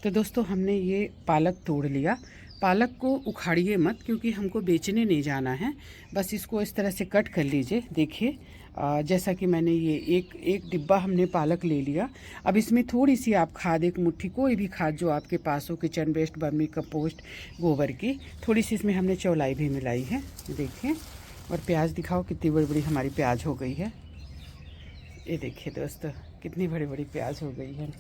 तो दोस्तों हमने ये पालक तोड़ लिया। पालक को उखाड़िए मत, क्योंकि हमको बेचने नहीं जाना है। बस इसको इस तरह से कट कर लीजिए। देखिए जैसा कि मैंने ये एक डिब्बा हमने पालक ले लिया। अब इसमें थोड़ी सी आप खाद, एक मुट्ठी कोई भी खाद जो आपके पास हो, किचन वेस्ट, वर्मी कंपोस्ट, गोबर की, थोड़ी सी इसमें हमने चौलाई भी मिलाई है। देखिए, और प्याज दिखाओ कितनी बड़ी बड़ी हमारी प्याज हो गई है। ये देखिए दोस्तों कितनी बड़ी बड़ी प्याज हो गई है।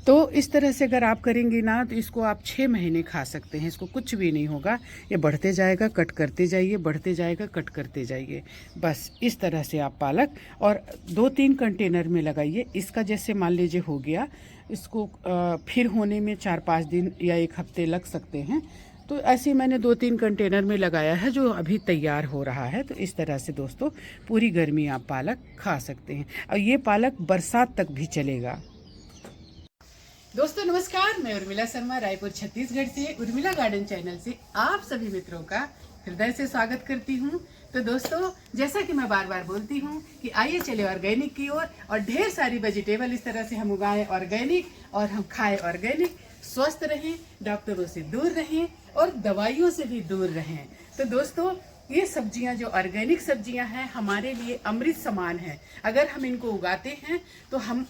तो इस तरह से अगर आप करेंगे ना तो इसको आप 6 महीने खा सकते हैं। इसको कुछ भी नहीं होगा। ये बढ़ते जाएगा, कट करते जाइए, बढ़ते जाएगा, कट करते जाइए। बस इस तरह से आप पालक और 2-3 कंटेनर में लगाइए। इसका जैसे मान लीजिए हो गया, इसको फिर होने में 4-5 दिन या 1 हफ्ते लग सकते हैं। तो ऐसे मैंने 2-3 कंटेनर में लगाया है जो अभी तैयार हो रहा है। तो इस तरह से दोस्तों पूरी गर्मी आप पालक खा सकते हैं और ये पालक बरसात तक भी चलेगा। दोस्तों नमस्कार, मैं उर्मिला शर्मा रायपुर छत्तीसगढ़ से उर्मिला गार्डन चैनल से आप सभी मित्रों का हृदय से स्वागत करती हूं। तो दोस्तों जैसा कि मैं बार बार बोलती हूं कि आइए चले ऑर्गेनिक की ओर और ढेर सारी वेजिटेबल इस तरह से हम उगाएं ऑर्गेनिक और हम खाएं ऑर्गेनिक, स्वस्थ रहें, डॉक्टरों से दूर रहें और दवाइयों से भी दूर रहें। तो दोस्तों ये सब्जियां जो ऑर्गेनिक सब्जियां हैं हमारे लिए अमृत समान है। अगर हम इनको उगाते हैं तो हम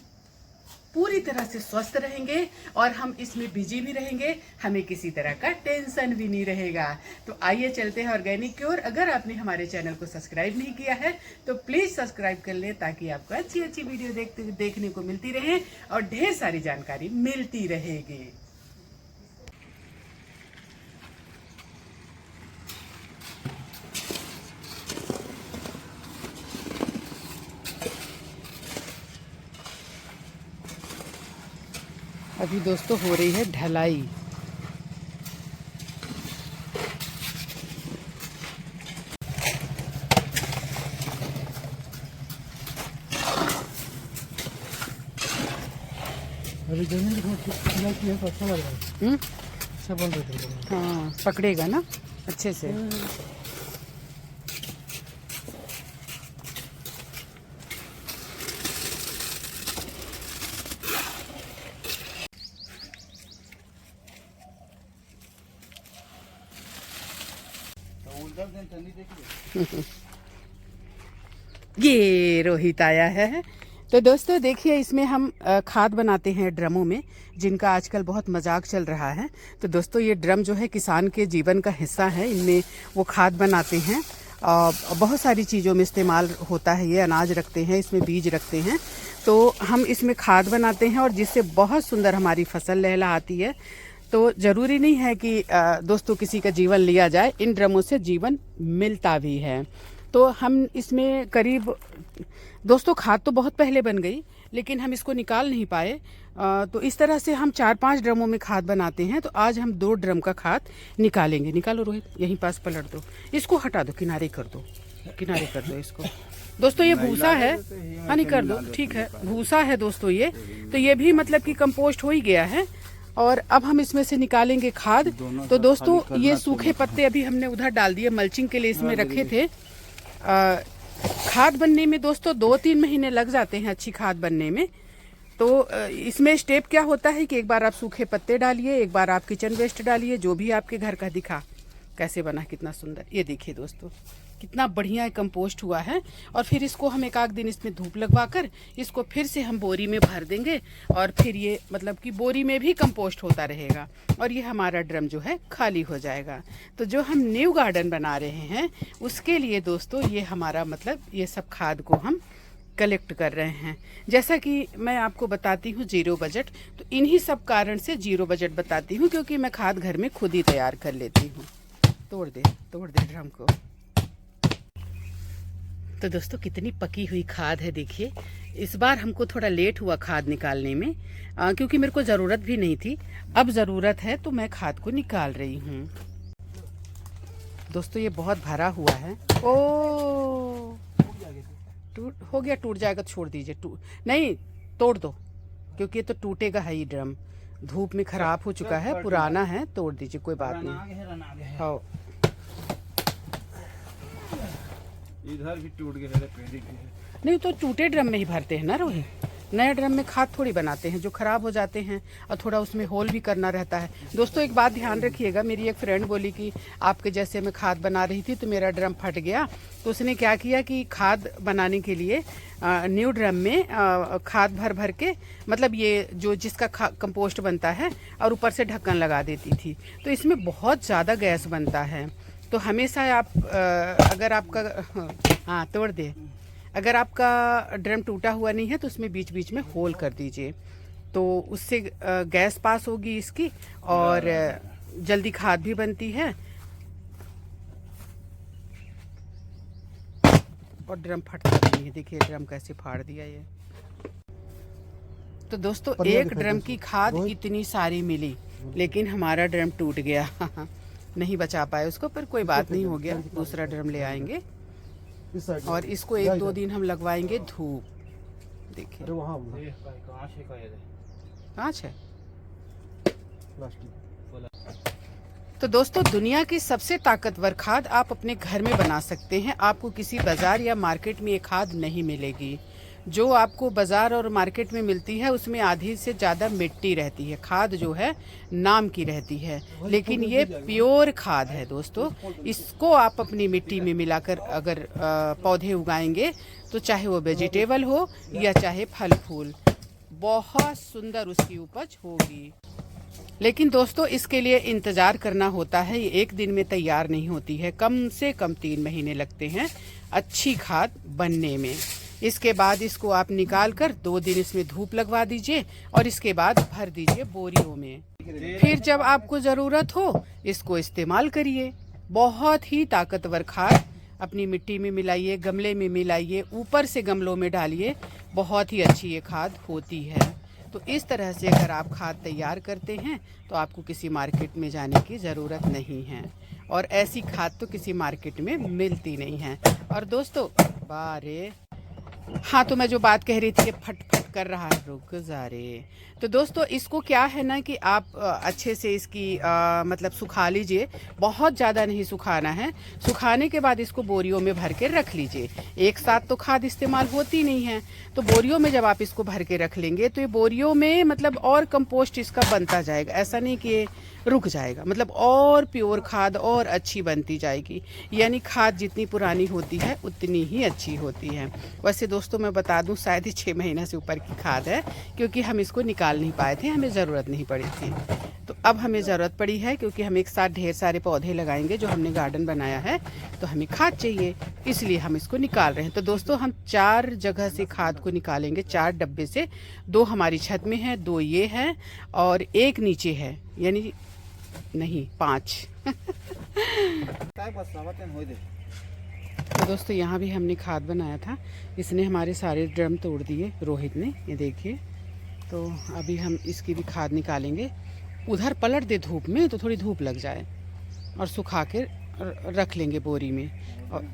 पूरी तरह से स्वस्थ रहेंगे और हम इसमें बिजी भी रहेंगे, हमें किसी तरह का टेंशन भी नहीं रहेगा। तो आइए चलते हैं ऑर्गेनिक की ओर। अगर आपने हमारे चैनल को सब्सक्राइब नहीं किया है तो प्लीज सब्सक्राइब कर लें, ताकि आपको अच्छी अच्छी वीडियो देखने को मिलती रहे और ढेर सारी जानकारी मिलती रहेगी। अभी दोस्तों हो रही है ढलाई। अभी जमीन को कितना किया तो अच्छा लग रहा है। अच्छा बन रही है। हाँ, पकड़ेगा ना अच्छे से। ये रोहित आया है। तो दोस्तों देखिए, इसमें हम खाद बनाते हैं ड्रमों में, जिनका आजकल बहुत मजाक चल रहा है। तो दोस्तों ये ड्रम जो है किसान के जीवन का हिस्सा है। इनमें वो खाद बनाते हैं, बहुत सारी चीज़ों में इस्तेमाल होता है। ये अनाज रखते हैं, इसमें बीज रखते हैं, तो हम इसमें खाद बनाते हैं और जिससे बहुत सुंदर हमारी फसल लहलहाती है। तो ज़रूरी नहीं है कि दोस्तों किसी का जीवन लिया जाए, इन ड्रमों से जीवन मिलता भी है। तो हम इसमें करीब दोस्तों खाद तो बहुत पहले बन गई, लेकिन हम इसको निकाल नहीं पाए। तो इस तरह से हम 4-5 ड्रमों में खाद बनाते हैं। तो आज हम 2 ड्रम का खाद निकालेंगे। निकालो रोहित, यहीं पास पलट दो, इसको हटा दो, किनारे कर दो, किनारे कर दो इसको। दोस्तों ये भूसा है, हाँ नहीं कर दो, ठीक है, भूसा है दोस्तों ये। तो ये भी मतलब कि कंपोस्ट हो ही गया है और अब हम इसमें से निकालेंगे खाद। तो दोस्तों ये सूखे पत्ते अभी हमने उधर डाल दिए, मल्चिंग के लिए इसमें रखे थे। खाद बनने में दोस्तों 2-3 महीने लग जाते हैं अच्छी खाद बनने में। तो इसमें स्टेप क्या होता है कि एक बार आप सूखे पत्ते डालिए, एक बार आप किचन वेस्ट डालिए, जो भी आपके घर का दिखा। कैसे बना, कितना सुंदर, ये देखिए दोस्तों कितना बढ़िया कंपोस्ट हुआ है। और फिर इसको हम 1-8 दिन इसमें धूप लगवाकर इसको फिर से हम बोरी में भर देंगे और फिर ये मतलब कि बोरी में भी कंपोस्ट होता रहेगा और ये हमारा ड्रम जो है खाली हो जाएगा। तो जो हम न्यू गार्डन बना रहे हैं उसके लिए दोस्तों ये हमारा मतलब ये सब खाद को हम कलेक्ट कर रहे हैं। जैसा कि मैं आपको बताती हूँ जीरो बजट, तो इन्हीं सब कारण से जीरो बजट बताती हूँ, क्योंकि मैं खाद घर में खुद ही तैयार कर लेती हूँ। तोड़ दे ड्रम को। तो दोस्तों कितनी पकी हुई खाद है, देखिए। इस बार हमको थोड़ा लेट हुआ खाद निकालने में, क्योंकि मेरे को ज़रूरत भी नहीं थी। अब ज़रूरत है तो मैं खाद को निकाल रही हूँ। दोस्तों ये बहुत भरा हुआ है। ओ टूट हो गया, टूट जाएगा तो छोड़ दीजिए, नहीं तोड़ दो, क्योंकि ये तो टूटेगा है ही ड्रम। धूप में खराब हो चुका है, पुराना है, तोड़ दीजिए, कोई बात नहीं। हाँ इधर भी टूट गया है, नहीं तो टूटे ड्रम में ही भरते हैं ना रोहित। नए ड्रम में खाद थोड़ी बनाते हैं, जो ख़राब हो जाते हैं और थोड़ा उसमें होल भी करना रहता है। दोस्तों एक बात ध्यान रखिएगा, मेरी एक फ्रेंड बोली कि आपके जैसे मैं खाद बना रही थी तो मेरा ड्रम फट गया। तो उसने क्या किया कि खाद बनाने के लिए न्यू ड्रम में खाद भर भर के, मतलब ये जो जिसका कंपोस्ट बनता है, और ऊपर से ढक्कन लगा देती थी। तो इसमें बहुत ज़्यादा गैस बनता है। तो हमेशा आप अगर आपका हाँ तोड़ दे, अगर आपका ड्रम टूटा हुआ नहीं है तो उसमें बीच बीच में होल कर दीजिए, तो उससे गैस पास होगी इसकी और जल्दी खाद भी बनती है और ड्रम फटता नहीं है। देखिए ड्रम कैसे फाड़ दिया ये। तो दोस्तों एक ड्रम की खाद इतनी सारी मिली, लेकिन हमारा ड्रम टूट गया नहीं बचा पाए उसको, पर कोई बात नहीं, हो गया। दूसरा ड्रम ले आएंगे और इसको 1-2 दिन हम लगवाएंगे धूप। देखिए कांच है। तो दोस्तों दुनिया की सबसे ताकतवर खाद आप अपने घर में बना सकते हैं। आपको किसी बाजार या मार्केट में ये खाद नहीं मिलेगी। जो आपको बाजार और मार्केट में मिलती है उसमें आधी से ज़्यादा मिट्टी रहती है, खाद जो है नाम की रहती है, लेकिन ये प्योर खाद है दोस्तों। इसको आप अपनी मिट्टी में मिलाकर अगर पौधे उगाएंगे तो चाहे वो वेजिटेबल हो या चाहे फल फूल, बहुत सुंदर उसकी उपज होगी। लेकिन दोस्तों इसके लिए इंतज़ार करना होता है, ये एक दिन में तैयार नहीं होती है, कम से कम 3 महीने लगते हैं अच्छी खाद बनने में। इसके बाद इसको आप निकाल कर 2 दिन इसमें धूप लगवा दीजिए और इसके बाद भर दीजिए बोरियों में। फिर जब आपको ज़रूरत हो इसको इस्तेमाल करिए। बहुत ही ताकतवर खाद, अपनी मिट्टी में मिलाइए, गमले में मिलाइए, ऊपर से गमलों में डालिए, बहुत ही अच्छी ये खाद होती है। तो इस तरह से अगर आप खाद तैयार करते हैं तो आपको किसी मार्केट में जाने की ज़रूरत नहीं है, और ऐसी खाद तो किसी मार्केट में मिलती नहीं है। और दोस्तों बारे हाँ, तो मैं जो बात कह रही थी कि फट फट कर रहा है, रुक जा रे। तो दोस्तों इसको क्या है ना कि आप अच्छे से इसकी मतलब सुखा लीजिए, बहुत ज़्यादा नहीं सुखाना है। सुखाने के बाद इसको बोरियों में भर के रख लीजिए। एक साथ तो खाद इस्तेमाल होती नहीं है, तो बोरियों में जब आप इसको भर के रख लेंगे तो ये बोरियों में मतलब और कंपोस्ट इसका बनता जाएगा। ऐसा नहीं कि ये रुक जाएगा, मतलब और प्योर खाद और अच्छी बनती जाएगी। यानी खाद जितनी पुरानी होती है उतनी ही अच्छी होती है। वैसे दोस्तों मैं बता दूं शायद ही 6 महीने से ऊपर की खाद है, क्योंकि हम इसको निकाल नहीं पाए थे, हमें ज़रूरत नहीं पड़ी थी। तो अब हमें ज़रूरत पड़ी है, क्योंकि हम एक साथ ढेर सारे पौधे लगाएंगे, जो हमने गार्डन बनाया है, तो हमें खाद चाहिए, इसलिए हम इसको निकाल रहे हैं। तो दोस्तों हम 4 जगह से खाद को निकालेंगे, 4 डब्बे से। 2 हमारी छत में है, 2 ये है और 1 नीचे है, यानी नहीं 5 तो दोस्तों यहाँ भी हमने खाद बनाया था, इसने हमारे सारे ड्रम तोड़ दिए, रोहित ने, ये देखिए। तो अभी हम इसकी भी खाद निकालेंगे। उधर पलट दे धूप में, तो थोड़ी धूप लग जाए, और सुखा के रख लेंगे बोरी में। और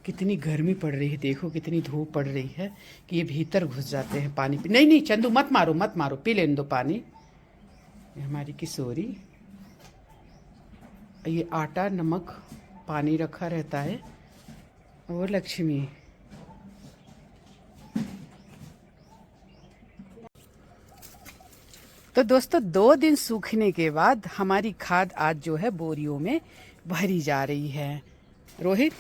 कितनी गर्मी पड़ रही है, देखो कितनी धूप पड़ रही है कि ये भीतर घुस जाते हैं पानी पी। नहीं नहीं चंदू मत मारो मत मारो, पी लेने दो पानी। ये हमारी किशोरी, ये आटा नमक पानी रखा रहता है, और लक्ष्मी। तो दोस्तों 2 दिन सूखने के बाद हमारी खाद आज जो है बोरियों में भरी जा रही है। रोहित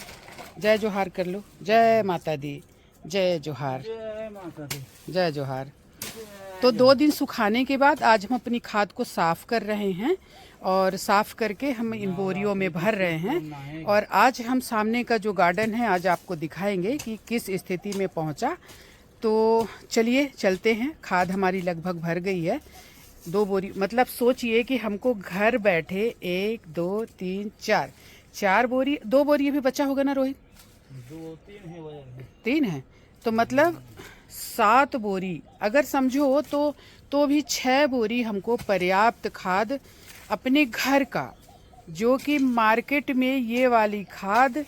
जय जोहार कर लो, जय माता दी, जय जोहार, जय माता दी, जय जोहार। तो 2 दिन सुखाने के बाद आज हम अपनी खाद को साफ कर रहे हैं, और साफ करके हम इन बोरियों में भर रहे हैं। और आज हम सामने का जो गार्डन है आज आपको दिखाएंगे कि किस स्थिति में पहुंचा। तो चलिए चलते हैं। खाद हमारी लगभग भर गई है, 2 बोरी, मतलब सोचिए कि हमको घर बैठे 1 2 3 4 बोरी, 2 बोरी अभी बचा होगा ना रोहित? 2-3 है वजन, 3 है, तो मतलब 7 बोरी अगर समझो तो भी 6 बोरी हमको पर्याप्त खाद अपने घर का, जो कि मार्केट में ये वाली खाद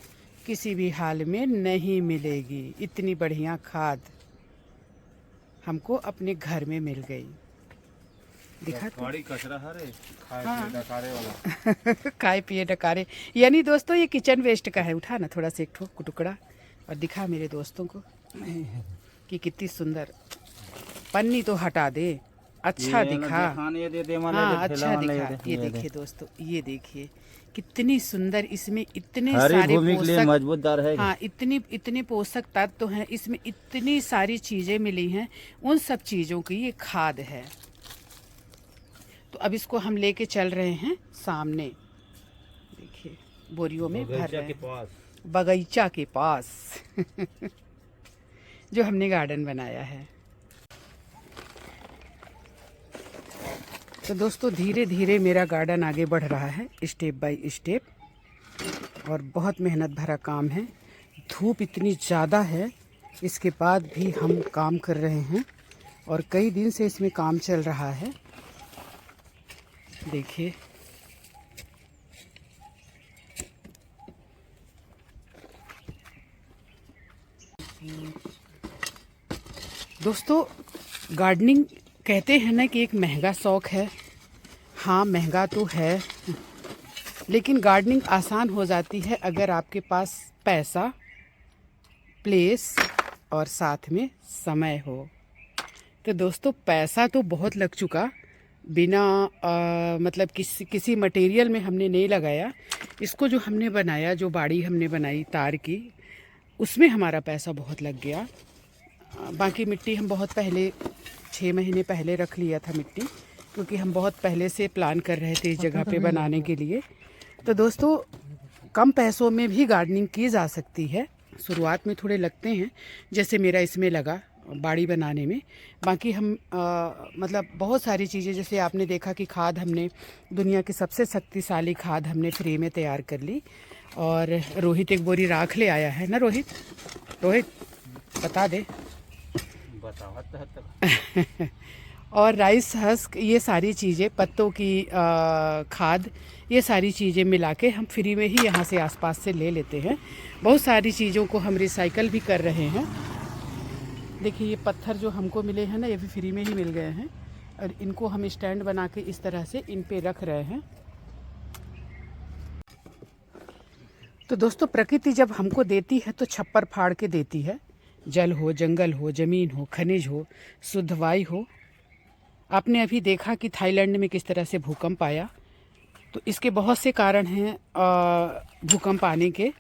किसी भी हाल में नहीं मिलेगी। इतनी बढ़िया खाद हमको अपने घर में मिल गई। दिखा कचरा है डकारे वाला खाए पिए डकारे, यानी दोस्तों ये किचन वेस्ट का है। उठा ना थोड़ा सा एक ठो टुकड़ा और दिखा मेरे दोस्तों को। कि कितनी सुंदर। पन्नी तो हटा दे, अच्छा दिखा। हाँ अच्छा दिखा। ये देखिए दोस्तों, ये देखिए कितनी सुंदर, इसमें इतने सारे पोषक, मजबूतदार है। हाँ इतने पोषक तत्व हैं इसमें, इतनी सारी चीजें मिली हैं, उन सब चीजों की ये खाद है। तो अब इसको हम लेके चल रहे हैं सामने, देखिए बोरियों में भर रहे हैं, बगीचा के पास जो हमने गार्डन बनाया है। तो दोस्तों धीरे धीरे मेरा गार्डन आगे बढ़ रहा है, स्टेप बाय स्टेप, और बहुत मेहनत भरा काम है। धूप इतनी ज़्यादा है, इसके बाद भी हम काम कर रहे हैं और कई दिन से इसमें काम चल रहा है। देखिए दोस्तों, गार्डनिंग कहते हैं ना कि एक महंगा शौक़ है। हाँ महंगा तो है, लेकिन गार्डनिंग आसान हो जाती है अगर आपके पास पैसा, प्लेस और साथ में समय हो। तो दोस्तों पैसा तो बहुत लग चुका, बिना मतलब किसी मटेरियल में हमने नहीं लगाया। इसको जो हमने बनाया, जो बाड़ी हमने बनाई तार की, उसमें हमारा पैसा बहुत लग गया। बाकी मिट्टी हम बहुत पहले 6 महीने पहले रख लिया था मिट्टी, क्योंकि हम बहुत पहले से प्लान कर रहे थे इस जगह पे बनाने के लिए। तो दोस्तों कम पैसों में भी गार्डनिंग की जा सकती है। शुरुआत में थोड़े लगते हैं, जैसे मेरा इसमें लगा बाड़ी बनाने में। बाकी हम मतलब बहुत सारी चीज़ें, जैसे आपने देखा कि खाद हमने दुनिया की सबसे शक्तिशाली खाद हमने फ्री में तैयार कर ली। और रोहित एक बोरी राख ले आया है ना रोहित? रोहित बता दे। और राइस हस्क, ये सारी चीज़ें, पत्तों की खाद, ये सारी चीज़ें मिला के हम फ्री में ही यहाँ से आसपास से ले लेते हैं। बहुत सारी चीज़ों को हम रिसाइकल भी कर रहे हैं। देखिए ये पत्थर जो हमको मिले हैं ना, ये भी फ्री में ही मिल गए हैं, और इनको हम स्टैंड बना के इस तरह से इन पे रख रहे हैं। तो दोस्तों प्रकृति जब हमको देती है तो छप्पर फाड़ के देती है। जल हो, जंगल हो, ज़मीन हो, खनिज हो, शुद्ध वायु हो। आपने अभी देखा कि थाईलैंड में किस तरह से भूकंप आया, तो इसके बहुत से कारण हैं भूकंप आने के।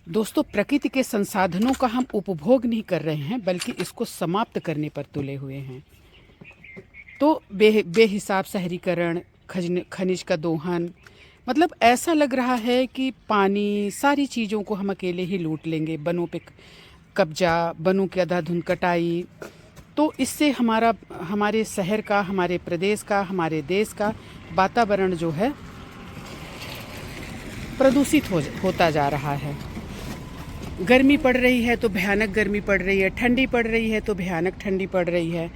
दोस्तों प्रकृति के संसाधनों का हम उपभोग नहीं कर रहे हैं, बल्कि इसको समाप्त करने पर तुले हुए हैं। तो बेहिसाब शहरीकरण, खनिज का दोहन, मतलब ऐसा लग रहा है कि पानी, सारी चीज़ों को हम अकेले ही लूट लेंगे। बनों पे कब्जा, बनों की अंधाधुंध कटाई, तो इससे हमारे शहर का, हमारे प्रदेश का, हमारे देश का वातावरण जो है प्रदूषित होता जा रहा है। गर्मी पड़ रही है तो भयानक गर्मी पड़ रही है, ठंडी पड़ रही है तो भयानक ठंडी पड़ रही है।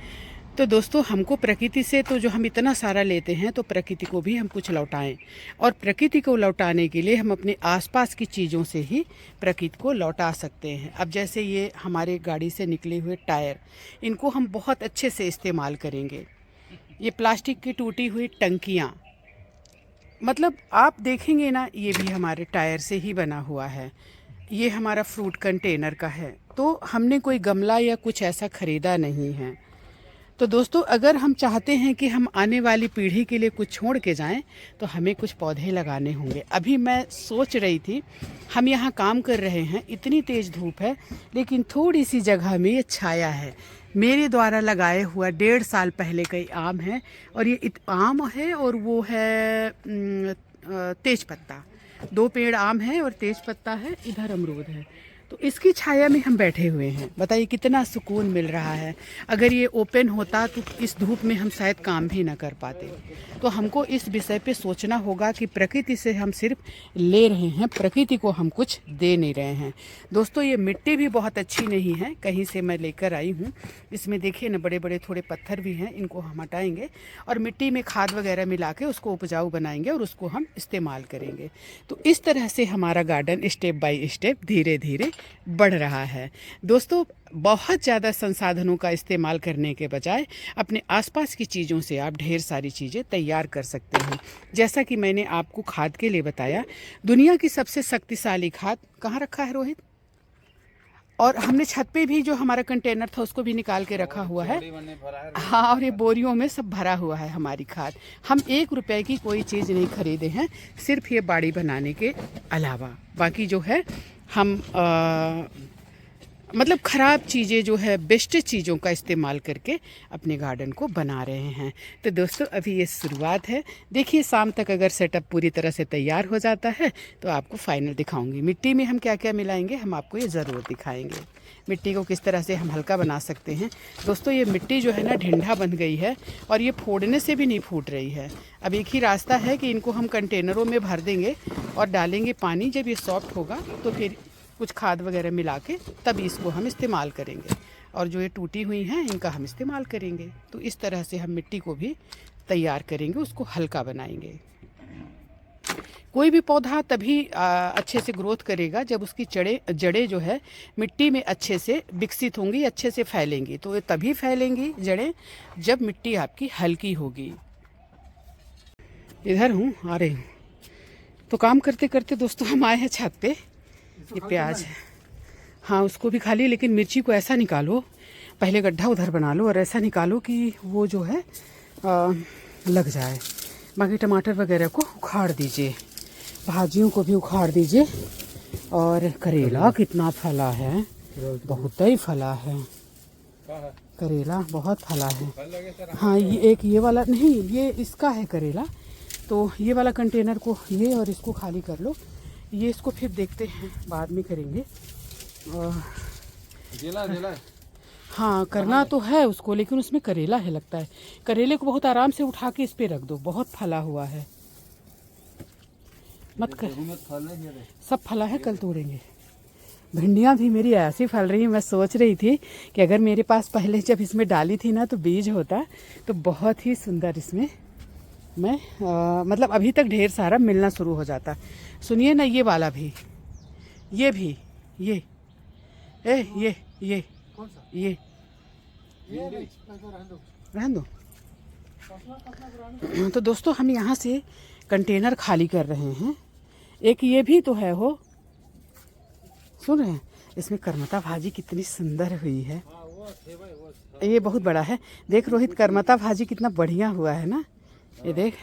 तो दोस्तों हमको प्रकृति से तो जो हम इतना सारा लेते हैं, तो प्रकृति को भी हम कुछ लौटाएं। और प्रकृति को लौटाने के लिए हम अपने आसपास की चीज़ों से ही प्रकृति को लौटा सकते हैं। अब जैसे ये हमारे गाड़ी से निकले हुए टायर, इनको हम बहुत अच्छे से इस्तेमाल करेंगे। ये प्लास्टिक की टूटी हुई टंकियाँ, मतलब आप देखेंगे ना, ये भी हमारे टायर से ही बना हुआ है। ये हमारा फ्रूट कंटेनर का है, तो हमने कोई गमला या कुछ ऐसा ख़रीदा नहीं है। तो दोस्तों अगर हम चाहते हैं कि हम आने वाली पीढ़ी के लिए कुछ छोड़ के जाएं, तो हमें कुछ पौधे लगाने होंगे। अभी मैं सोच रही थी, हम यहाँ काम कर रहे हैं, इतनी तेज़ धूप है, लेकिन थोड़ी सी जगह में ये छाया है। मेरे द्वारा लगाए हुआ 1.5 साल पहले का आम है, और ये आम है और वो है तेज पत्ता। 2 पेड़ आम है और तेज पत्ता है, इधर अमरूद है। तो इसकी छाया में हम बैठे हुए हैं। बताइए कितना सुकून मिल रहा है। अगर ये ओपन होता तो इस धूप में हम शायद काम भी ना कर पाते। तो हमको इस विषय पे सोचना होगा कि प्रकृति से हम सिर्फ ले रहे हैं, प्रकृति को हम कुछ दे नहीं रहे हैं। दोस्तों ये मिट्टी भी बहुत अच्छी नहीं है, कहीं से मैं लेकर आई हूँ। इसमें देखिए ना बड़े बड़े थोड़े पत्थर भी हैं, इनको हम हटाएंगे और मिट्टी में खाद वगैरह मिला के उसको उपजाऊ बनाएंगे और उसको हम इस्तेमाल करेंगे। तो इस तरह से हमारा गार्डन स्टेप बाय स्टेप धीरे धीरे बढ़ रहा है। दोस्तों बहुत ज़्यादा संसाधनों का इस्तेमाल करने के बजाय अपने आसपास की चीज़ों से आप ढेर सारी चीज़ें तैयार कर सकते हैं। जैसा कि मैंने आपको खाद के लिए बताया, दुनिया की सबसे शक्तिशाली खाद कहाँ रखा है रोहित? और हमने छत पे भी जो हमारा कंटेनर था उसको भी निकाल के रखा हुआ है। हाँ, और ये बोरियों में सब भरा हुआ है हमारी खाद। हम 1 रुपए की कोई चीज़ नहीं खरीदे हैं, सिर्फ ये बाड़ी बनाने के अलावा। बाकी जो है हम मतलब ख़राब चीज़ें जो है, बेस्ट चीज़ों का इस्तेमाल करके अपने गार्डन को बना रहे हैं। तो दोस्तों अभी ये शुरुआत है। देखिए शाम तक अगर सेटअप पूरी तरह से तैयार हो जाता है तो आपको फाइनल दिखाऊंगी। मिट्टी में हम क्या क्या मिलाएंगे हम आपको ये ज़रूर दिखाएंगे। मिट्टी को किस तरह से हम हल्का बना सकते हैं। दोस्तों ये मिट्टी जो है ना ढिंढा बन गई है और ये फोड़ने से भी नहीं फूट रही है। अब एक ही रास्ता है कि इनको हम कंटेनरों में भर देंगे और डालेंगे पानी। जब ये सॉफ्ट होगा तो फिर कुछ खाद वगैरह मिला के तभी इसको हम इस्तेमाल करेंगे, और जो ये टूटी हुई हैं इनका हम इस्तेमाल करेंगे। तो इस तरह से हम मिट्टी को भी तैयार करेंगे, उसको हल्का बनाएंगे। कोई भी पौधा तभी अच्छे से ग्रोथ करेगा जब उसकी जड़ें जो है मिट्टी में अच्छे से विकसित होंगी, अच्छे से फैलेंगी। तो ये तभी फैलेंगी जड़ें जब मिट्टी आपकी हल्की होगी। इधर हूँ, आ रही हूँ। तो काम करते करते दोस्तों हम आए हैं छत पे। ये प्याज है, हाँ उसको भी खा ली, लेकिन मिर्ची को ऐसा निकालो, पहले गड्ढा उधर बना लो और ऐसा निकालो कि वो जो है लग जाए। बाकी टमाटर वगैरह को उखाड़ दीजिए, भाजियों को भी उखाड़ दीजिए। और करेला कितना फला है, बहुत ही फला है करेला, बहुत फला है। हाँ ये वाला नहीं, ये इसका है करेला। तो ये वाला कंटेनर को ये और इसको खाली कर लो। ये इसको फिर देखते हैं, बाद में करेंगे। जेला हाँ करना तो है उसको, लेकिन उसमें करेला है लगता है। करेले को बहुत आराम से उठा के इस पे रख दो, बहुत फला हुआ है। मत कर, सब फला है, कल तोड़ेंगे। भिंडियाँ भी मेरी ऐसी फल रही हैं। मैं सोच रही थी कि अगर मेरे पास पहले जब इसमें डाली थी ना तो बीज होता तो बहुत ही सुंदर इसमें मैं मतलब अभी तक ढेर सारा मिलना शुरू हो जाता। सुनिए ना, ये वाला भी, ये भी, ये कौन सा? ये रहने दो। तो दोस्तों हम यहाँ से कंटेनर खाली कर रहे हैं। एक ये भी तो है, हो सुन रहे हैं? इसमें करमता भाजी कितनी सुंदर हुई है। ये बहुत बड़ा है। देख रोहित, करमता भाजी कितना बढ़िया हुआ है ना। ये देख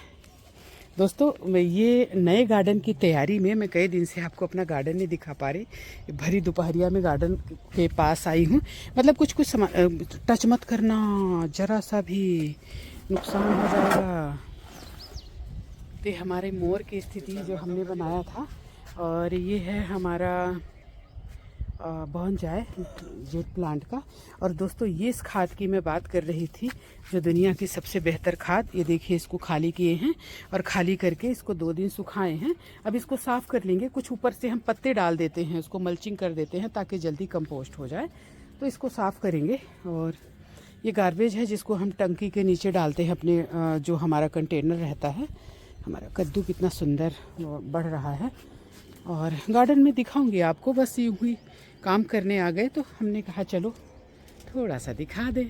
दोस्तों, ये नए गार्डन की तैयारी में मैं कई दिन से आपको अपना गार्डन नहीं दिखा पा रही। भरी दोपहरिया में गार्डन के पास आई हूँ। मतलब कुछ टच मत करना, जरा सा भी नुकसान हो जाएगा। तो हमारे मोर की स्थिति जो हमने बनाया था, और ये है हमारा बोनसाई जेट प्लांट का। और दोस्तों ये इस खाद की मैं बात कर रही थी, जो दुनिया की सबसे बेहतर खाद। ये देखिए, इसको खाली किए हैं और खाली करके इसको 2 दिन सुखाए हैं। अब इसको साफ़ कर लेंगे। कुछ ऊपर से हम पत्ते डाल देते हैं, उसको मल्चिंग कर देते हैं ताकि जल्दी कंपोस्ट हो जाए। तो इसको साफ़ करेंगे। और ये गार्बेज है जिसको हम टंकी के नीचे डालते हैं अपने जो हमारा कंटेनर रहता है। हमारा कद्दू कितना सुंदर बढ़ रहा है, और गार्डन में दिखाऊंगी आपको। बस यूँ ही काम करने आ गए तो हमने कहा चलो थोड़ा सा दिखा दें।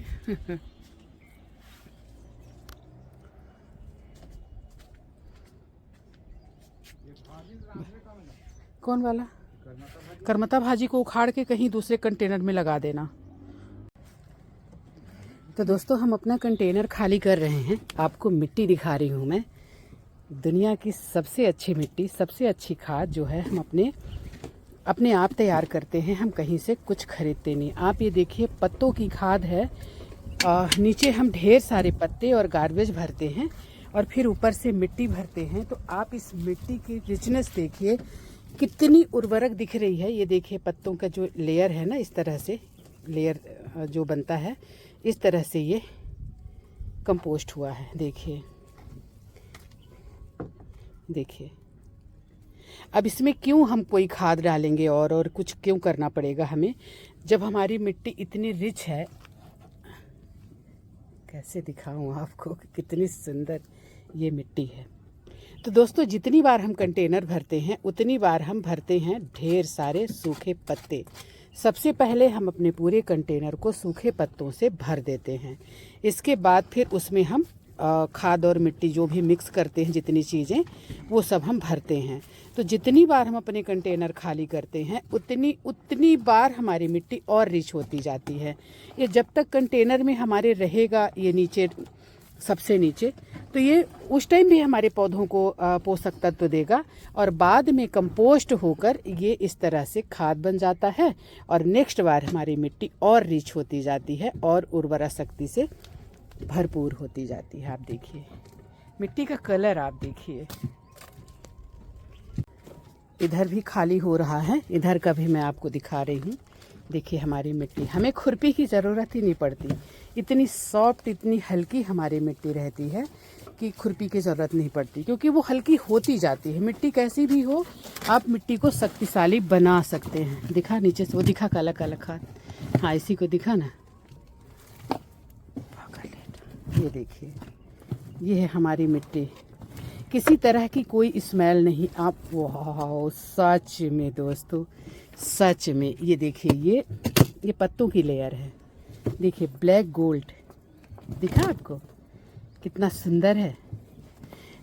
कौन वाला? करमता भाजी को उखाड़ के कहीं दूसरे कंटेनर में लगा देना। तो दोस्तों हम अपना कंटेनर खाली कर रहे हैं। आपको मिट्टी दिखा रही हूँ मैं। दुनिया की सबसे अच्छी मिट्टी, सबसे अच्छी खाद जो है हम अपने आप तैयार करते हैं। हम कहीं से कुछ खरीदते नहीं। आप ये देखिए, पत्तों की खाद है। नीचे हम ढेर सारे पत्ते और गार्बेज भरते हैं और फिर ऊपर से मिट्टी भरते हैं। तो आप इस मिट्टी की रिचनेस देखिए, कितनी उर्वरक दिख रही है। ये देखिए पत्तों का जो लेयर है ना, इस तरह से लेयर जो बनता है, इस तरह से ये कंपोस्ट हुआ है। देखिए देखिए। अब इसमें क्यों हम कोई खाद डालेंगे और कुछ क्यों करना पड़ेगा हमें, जब हमारी मिट्टी इतनी रिच है। कैसे दिखाऊं आपको कि कितनी सुंदर ये मिट्टी है। तो दोस्तों जितनी बार हम कंटेनर भरते हैं उतनी बार हम भरते हैं ढेर सारे सूखे पत्ते। सबसे पहले हम अपने पूरे कंटेनर को सूखे पत्तों से भर देते हैं। इसके बाद फिर उसमें हम खाद और मिट्टी जो भी मिक्स करते हैं, जितनी चीज़ें वो सब हम भरते हैं। तो जितनी बार हम अपने कंटेनर खाली करते हैं उतनी बार हमारी मिट्टी और रिच होती जाती है। ये जब तक कंटेनर में हमारे रहेगा, ये नीचे सबसे नीचे, तो ये उस टाइम भी हमारे पौधों को पोषक तत्व देगा और बाद में कंपोस्ट होकर ये इस तरह से खाद बन जाता है और नेक्स्ट बार हमारी मिट्टी और रिच होती जाती है और उर्वरा शक्ति से भरपूर होती जाती है। आप देखिए मिट्टी का कलर, आप देखिए इधर भी खाली हो रहा है, इधर का भी मैं आपको दिखा रही हूँ। देखिए हमारी मिट्टी, हमें खुरपी की ज़रूरत ही नहीं पड़ती, इतनी सॉफ्ट, इतनी हल्की हमारी मिट्टी रहती है कि खुरपी की ज़रूरत नहीं पड़ती, क्योंकि वो हल्की होती जाती है। मिट्टी कैसी भी हो, आप मिट्टी को शक्तिशाली बना सकते हैं। दिखा नीचे से, वो दिखा काला काला खाद, हाँ इसी को दिखा ना, ये देखिए ये है हमारी मिट्टी, किसी तरह की कोई स्मेल नहीं। आप वाह, सच में दोस्तों, सच में ये देखिए, ये पत्तों की लेयर है, देखिए ब्लैक गोल्ड, दिखा आपको कितना सुंदर है।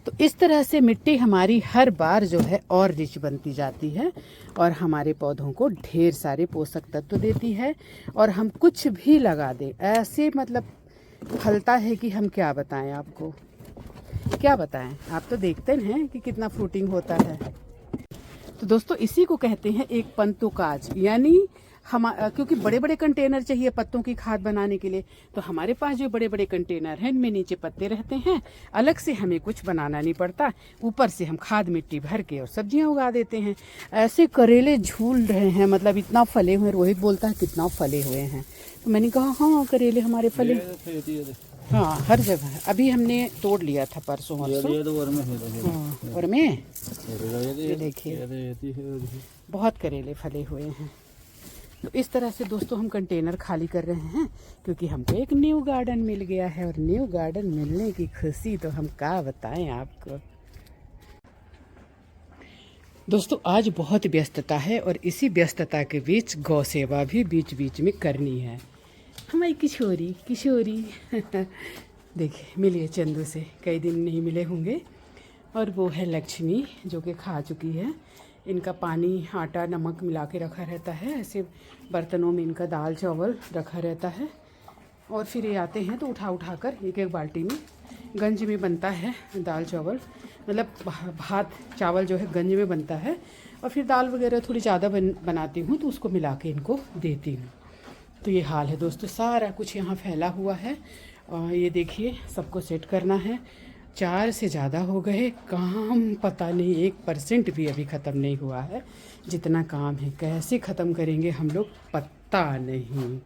तो इस तरह से मिट्टी हमारी हर बार जो है और रिच बनती जाती है और हमारे पौधों को ढेर सारे पोषक तत्व देती है। और हम कुछ भी लगा दें ऐसे मतलब फलता है कि हम क्या बताएं आपको, क्या बताएं। आप तो देखते हैं कि कितना फ्रूटिंग होता है। तो दोस्तों इसी को कहते हैं एक पंतोकाज, यानी हम, क्योंकि बड़े बड़े कंटेनर चाहिए पत्तों की खाद बनाने के लिए, तो हमारे पास जो बड़े बड़े कंटेनर हैं इनमें नीचे पत्ते रहते हैं, अलग से हमें कुछ बनाना नहीं पड़ता, ऊपर से हम खाद मिट्टी भर के और सब्जियां उगा देते हैं। ऐसे करेले झूल रहे हैं, मतलब इतना फले हुए, रोहित बोलता है कितना फले हुए हैं, तो मैंने कहा हाँ करेले हमारे फले, हाँ हर जगह। अभी हमने तोड़ लिया था परसों और में ये देखिए बहुत करेले फले हुए हैं। तो इस तरह से दोस्तों हम कंटेनर खाली कर रहे हैं, क्योंकि हमको एक न्यू गार्डन मिल गया है और न्यू गार्डन मिलने की खुशी तो हम क्या बताएं आपको। दोस्तों आज बहुत व्यस्तता है और इसी व्यस्तता के बीच गौ सेवा भी बीच बीच में करनी है। हमारी किशोरी देखिए मिलिए चंदू से, कई दिन नहीं मिले होंगे। और वो है लक्ष्मी जो कि खा चुकी है। इनका पानी, आटा, नमक मिला के रखा रहता है, ऐसे बर्तनों में इनका दाल चावल रखा रहता है और फिर ये आते हैं तो उठा कर एक एक बाल्टी में, गंज में बनता है दाल चावल, मतलब भात चावल जो है गंज में बनता है, और फिर दाल वगैरह थोड़ी ज़्यादा बनाती हूँ तो उसको मिला के इनको देती हूँ। तो ये हाल है दोस्तों, सारा कुछ यहाँ फैला हुआ है और ये देखिए सबको सेट करना है। 4 से ज़्यादा हो गए काम, पता नहीं 1% भी अभी ख़त्म नहीं हुआ है। जितना काम है कैसे ख़त्म करेंगे हम लोग पता नहीं।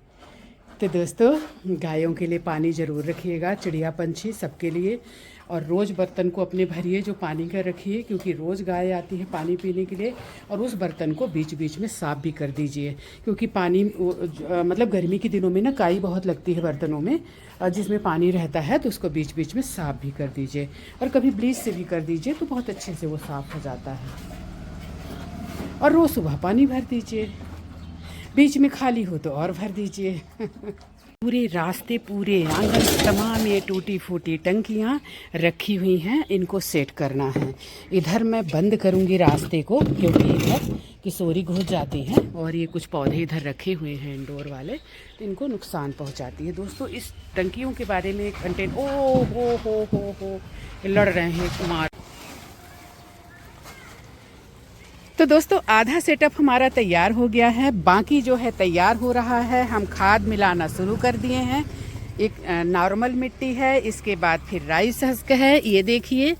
तो दोस्तों गायों के लिए पानी ज़रूर रखिएगा, चिड़िया पंछी सबके लिए, और रोज़ बर्तन को अपने भरिए जो पानी का रखिए, क्योंकि रोज़ गाय आती है पानी पीने के लिए, और उस बर्तन को बीच बीच में साफ़ भी कर दीजिए, क्योंकि पानी मतलब गर्मी के दिनों में ना काई बहुत लगती है बर्तनों में जिसमें पानी रहता है, तो उसको बीच बीच में साफ़ भी कर दीजिए, और कभी ब्लीच से भी कर दीजिए तो बहुत अच्छे से वो साफ़ हो जाता है। और रोज़ सुबह पानी भर दीजिए, बीच में खाली हो तो और भर दीजिए। पूरे रास्ते, पूरे आंगन, तमाम ये टूटी फूटी टंकियाँ रखी हुई हैं, इनको सेट करना है। इधर मैं बंद करूँगी रास्ते को, क्योंकि इधर किशोरी घुस जाती हैं और ये कुछ पौधे इधर रखे हुए हैं इंडोर वाले, तो इनको नुकसान पहुँचाती है। दोस्तों इस टंकियों के बारे में कंटेंट हो लड़ रहे हैं कुमार। तो दोस्तों आधा सेटअप हमारा तैयार हो गया है, बाकी जो है तैयार हो रहा है। हम खाद मिलाना शुरू कर दिए हैं। एक नॉर्मल मिट्टी है, इसके बाद फिर राइस हस्क है, ये देखिए,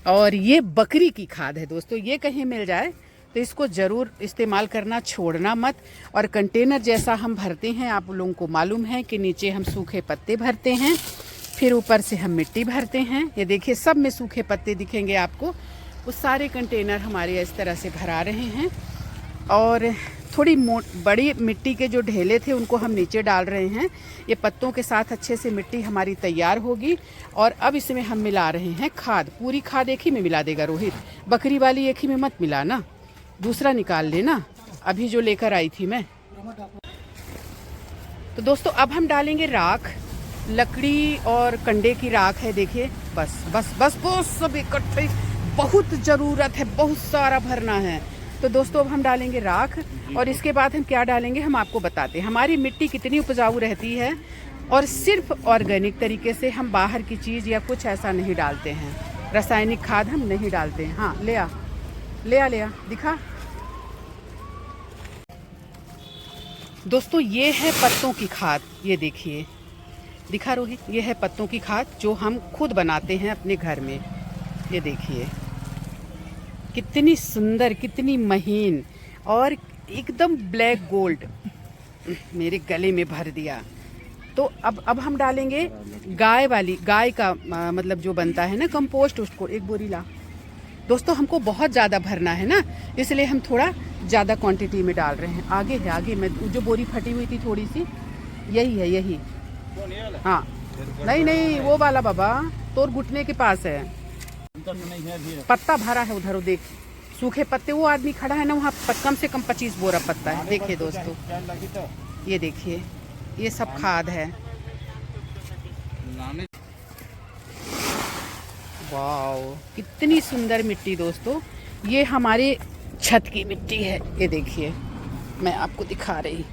और ये बकरी की खाद है दोस्तों। ये कहीं मिल जाए तो इसको ज़रूर इस्तेमाल करना, छोड़ना मत। और कंटेनर जैसा हम भरते हैं, आप लोगों को मालूम है कि नीचे हम सूखे पत्ते भरते हैं, फिर ऊपर से हम मिट्टी भरते हैं। ये देखिए सब में सूखे पत्ते दिखेंगे आपको। वो सारे कंटेनर हमारे इस तरह से भरा रहे हैं, और थोड़ी बड़ी मिट्टी के जो ढेले थे उनको हम नीचे डाल रहे हैं। ये पत्तों के साथ अच्छे से मिट्टी हमारी तैयार होगी, और अब इसमें हम मिला रहे हैं खाद। पूरी खाद एक ही में मिला देगा रोहित, बकरी वाली एक ही में मत मिलाना, दूसरा निकाल लेना, अभी जो लेकर आई थी मैं। तो दोस्तों अब हम डालेंगे राख, लकड़ी और कंडे की राख है। देखिए बस बस बस बस सब इकट्ठे, बहुत ज़रूरत है, बहुत सारा भरना है। तो दोस्तों अब हम डालेंगे राख और इसके बाद हम क्या डालेंगे हम आपको बताते हैं। हमारी मिट्टी कितनी उपजाऊ रहती है और सिर्फ ऑर्गेनिक तरीके से, हम बाहर की चीज़ या कुछ ऐसा नहीं डालते हैं, रासायनिक खाद हम नहीं डालते हैं। हाँ ले आ दिखा। दोस्तों ये है पत्तों की खाद, ये देखिए, दिखा रोहित, ये है पत्तों की खाद जो हम खुद बनाते हैं अपने घर में। ये देखिए कितनी सुंदर, कितनी महीन और एकदम ब्लैक गोल्ड, मेरे गले में भर दिया। तो अब हम डालेंगे गाय का मतलब जो बनता है ना कंपोस्ट, उसको एक बोरी ला। दोस्तों हमको बहुत ज़्यादा भरना है ना, इसलिए हम थोड़ा ज़्यादा क्वांटिटी में डाल रहे हैं। आगे में जो बोरी फटी हुई थी थोड़ी सी, यही है, यही। हाँ नहीं वो वाला बाबा, तोर घुटने के पास है, पत्ता भरा है उधर, वो देख सूखे पत्ते। वो आदमी खड़ा है ना वहाँ, कम से कम 25 बोरा पत्ता है। देखिए दोस्तों, ये देखिए, ये सब खाद है। वाओ कितनी सुंदर मिट्टी दोस्तों, ये हमारे छत की मिट्टी है। ये देखिए मैं आपको दिखा रही,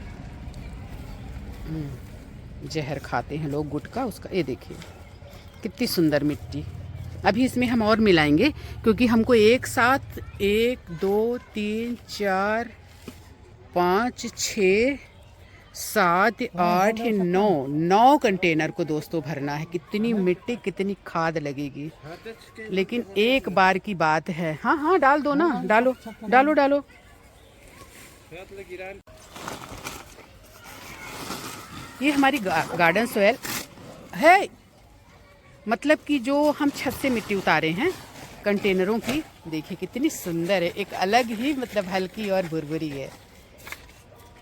जहर खाते हैं लोग गुटखा उसका। ये देखिए कितनी सुंदर मिट्टी। अभी इसमें हम और मिलाएंगे क्योंकि हमको एक साथ 1 2 3 4 5 6 7 8 9 कंटेनर को दोस्तों भरना है। कितनी मिट्टी, कितनी खाद लगेगी, लेकिन एक बार की बात है। हाँ डाल दो ना, डालो। ये हमारी गार्डन सोयल है, मतलब कि जो हम छत से मिट्टी उतारे हैं कंटेनरों की। देखिए कितनी सुंदर है, एक अलग ही मतलब हल्की और भुरभुरी है।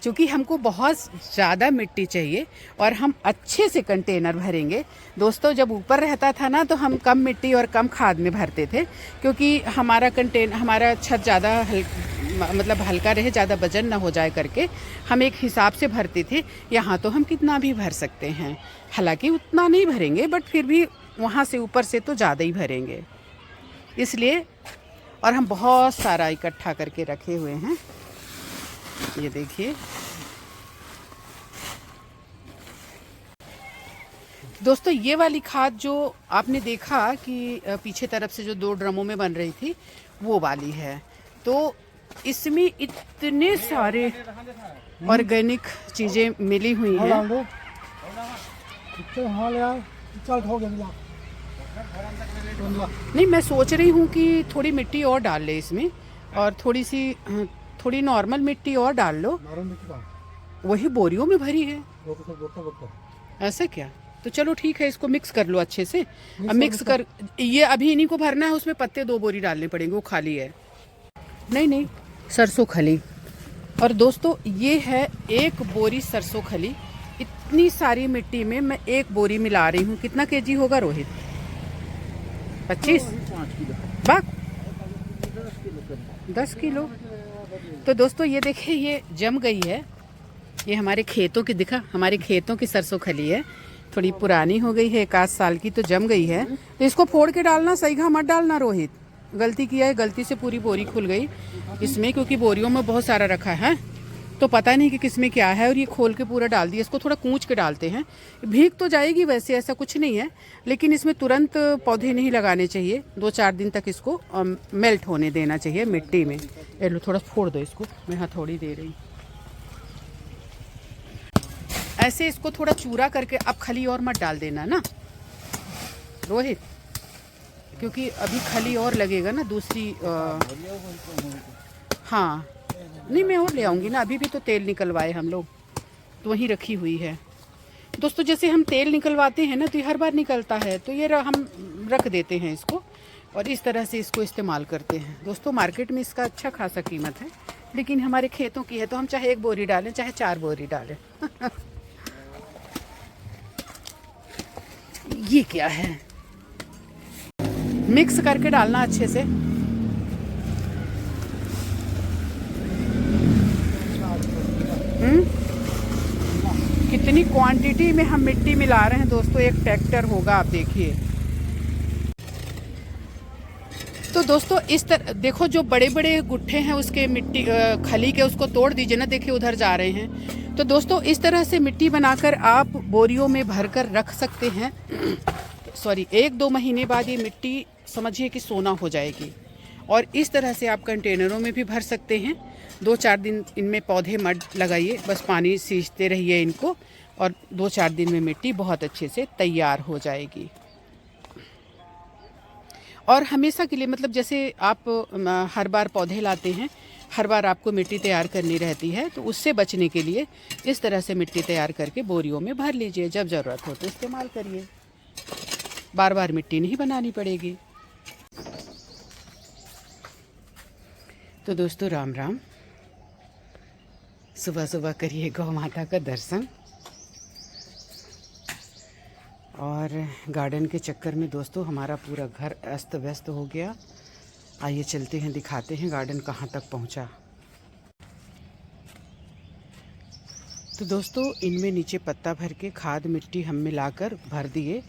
क्योंकि हमको बहुत ज़्यादा मिट्टी चाहिए और हम अच्छे से कंटेनर भरेंगे। दोस्तों जब ऊपर रहता था ना तो हम कम मिट्टी और कम खाद में भरते थे, क्योंकि हमारा छत ज़्यादा मतलब हल्का रहे, ज़्यादा वजन ना हो जाए करके हम एक हिसाब से भरते थे। यहाँ तो हम कितना भी भर सकते हैं, हालांकि उतना नहीं भरेंगे बट फिर भी वहाँ से ऊपर से तो ज़्यादा ही भरेंगे, इसलिए। और हम बहुत सारा इकट्ठा करके रखे हुए हैं। ये देखिए दोस्तों, ये वाली खाद जो आपने देखा कि पीछे तरफ से जो 2 ड्रमों में बन रही थी, वो वाली है। तो इसमें इतने सारे ऑर्गेनिक चीज़ें मिली हुई हैं। नहीं, मैं सोच रही हूँ कि थोड़ी मिट्टी और डाल ले इसमें, और थोड़ी नॉर्मल मिट्टी और डाल लो। वही बोरियों में भरी है। ऐसा क्या? तो चलो ठीक है, इसको मिक्स कर लो अच्छे से। अब मिक्स कर, ये अभी इन्हीं को भरना है, उसमें पत्ते 2 बोरी डालने पड़ेंगे, वो खाली है। नहीं सरसों खली। और दोस्तों ये है 1 बोरी सरसों खली। इतनी सारी मिट्टी में मैं 1 बोरी मिला रही हूँ। कितना केजी होगा रोहित? 25? 10 किलो। तो दोस्तों ये देखिए, ये जम गई है। ये हमारे खेतों की सरसों खली है। थोड़ी पुरानी हो गई है, 1 आध साल की, तो जम गई है। तो इसको फोड़ के डालना, सही घा मत डालना रोहित, गलती किया है। गलती से पूरी बोरी खुल गई इसमें, क्योंकि बोरियों में बहुत सारा रखा है तो पता नहीं कि किसमें क्या है, और ये खोल के पूरा डाल दिया। इसको थोड़ा कूच के डालते हैं, भीग तो जाएगी वैसे, ऐसा कुछ नहीं है, लेकिन इसमें तुरंत पौधे नहीं लगाने चाहिए। 2-4 दिन तक इसको मेल्ट होने देना चाहिए मिट्टी में। ये लो, थोड़ा फोड़ दो इसको, मैं हथौड़ी दे रही। ऐसे इसको थोड़ा चूरा करके, अब खली और मत डाल देना ना रोहित, क्योंकि अभी खली और लगेगा ना दूसरी। हाँ नहीं, मैं और ले आऊँगी ना, अभी भी तो तेल निकलवाए हम लोग, तो वहीं रखी हुई है। दोस्तों जैसे हम तेल निकलवाते हैं ना, तो ये हर बार निकलता है, तो ये हम रख देते हैं इसको, और इस तरह से इसको इस्तेमाल करते हैं। दोस्तों मार्केट में इसका अच्छा खासा कीमत है, लेकिन हमारे खेतों की है तो हम चाहे 1 बोरी डालें चाहे 4 बोरी डालें। ये क्या है? मिक्स करके डालना अच्छे से। कितनी क्वांटिटी में हम मिट्टी मिला रहे हैं दोस्तों, एक ट्रैक्टर होगा, आप देखिए। तो दोस्तों इस तरह देखो, जो बड़े बड़े गुट्ठे हैं उसके मिट्टी खली के, उसको तोड़ दीजिए ना, देखिए उधर जा रहे हैं। तो दोस्तों इस तरह से मिट्टी बनाकर आप बोरियों में भरकर रख सकते हैं। सॉरी, 1-2 महीने बाद ये मिट्टी समझिए कि सोना हो जाएगी। और इस तरह से आप कंटेनरों में भी भर सकते हैं। 2-4 दिन इनमें पौधे मत लगाइए, बस पानी सींचते रहिए इनको, और 2-4 दिन में मिट्टी बहुत अच्छे से तैयार हो जाएगी। और हमेशा के लिए, मतलब जैसे आप हर बार पौधे लाते हैं, हर बार आपको मिट्टी तैयार करनी रहती है, तो उससे बचने के लिए इस तरह से मिट्टी तैयार करके बोरियों में भर लीजिए। जब ज़रूरत हो तो इस्तेमाल करिए, बार बार मिट्टी नहीं बनानी पड़ेगी। तो दोस्तों राम राम, सुबह सुबह करिए गौ माता का दर्शन। और गार्डन के चक्कर में दोस्तों हमारा पूरा घर अस्त व्यस्त हो गया। आइए चलते हैं, दिखाते हैं गार्डन कहाँ तक पहुँचा। तो दोस्तों इनमें नीचे पत्ता भर के खाद मिट्टी हम मिलाकर भर दिए।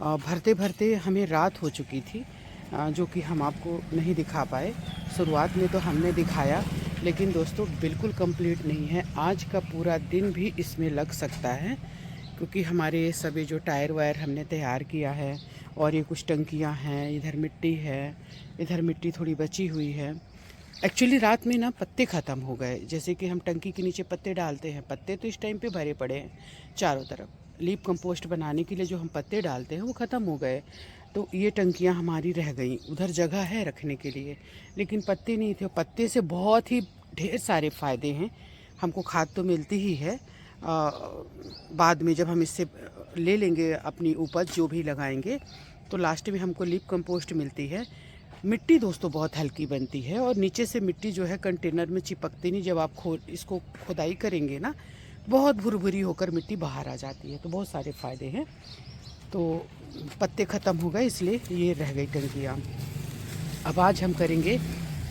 भरते भरते हमें रात हो चुकी थी, जो कि हम आपको नहीं दिखा पाए। शुरुआत में तो हमने दिखाया, लेकिन दोस्तों बिल्कुल कंप्लीट नहीं है। आज का पूरा दिन भी इसमें लग सकता है, क्योंकि हमारे सभी जो टायर वायर हमने तैयार किया है, और ये कुछ टंकियां हैं, इधर मिट्टी है, इधर मिट्टी थोड़ी बची हुई है। एक्चुअली रात में ना पत्ते ख़त्म हो गए। जैसे कि हम टंकी के नीचे पत्ते डालते हैं, पत्ते तो इस टाइम पे भरे पड़े हैं चारों तरफ। लीप कंपोस्ट बनाने के लिए जो हम पत्ते डालते हैं वो ख़त्म हो गए। तो ये टंकियां हमारी रह गई। उधर जगह है रखने के लिए, लेकिन पत्ते नहीं थे। पत्ते से बहुत ही ढेर सारे फ़ायदे हैं। हमको खाद तो मिलती ही है, बाद में जब हम इससे ले लेंगे अपनी उपज जो भी लगाएंगे, तो लास्ट में हमको लीप कंपोस्ट मिलती है। मिट्टी दोस्तों बहुत हल्की बनती है, और नीचे से मिट्टी जो है कंटेनर में चिपकती नहीं। जब आप इसको खुदाई करेंगे ना, बहुत भुरभुरी होकर मिट्टी बाहर आ जाती है। तो बहुत सारे फ़ायदे हैं। तो पत्ते ख़त्म हो गए, इसलिए ये रह गई टंकियाँ। अब आज हम करेंगे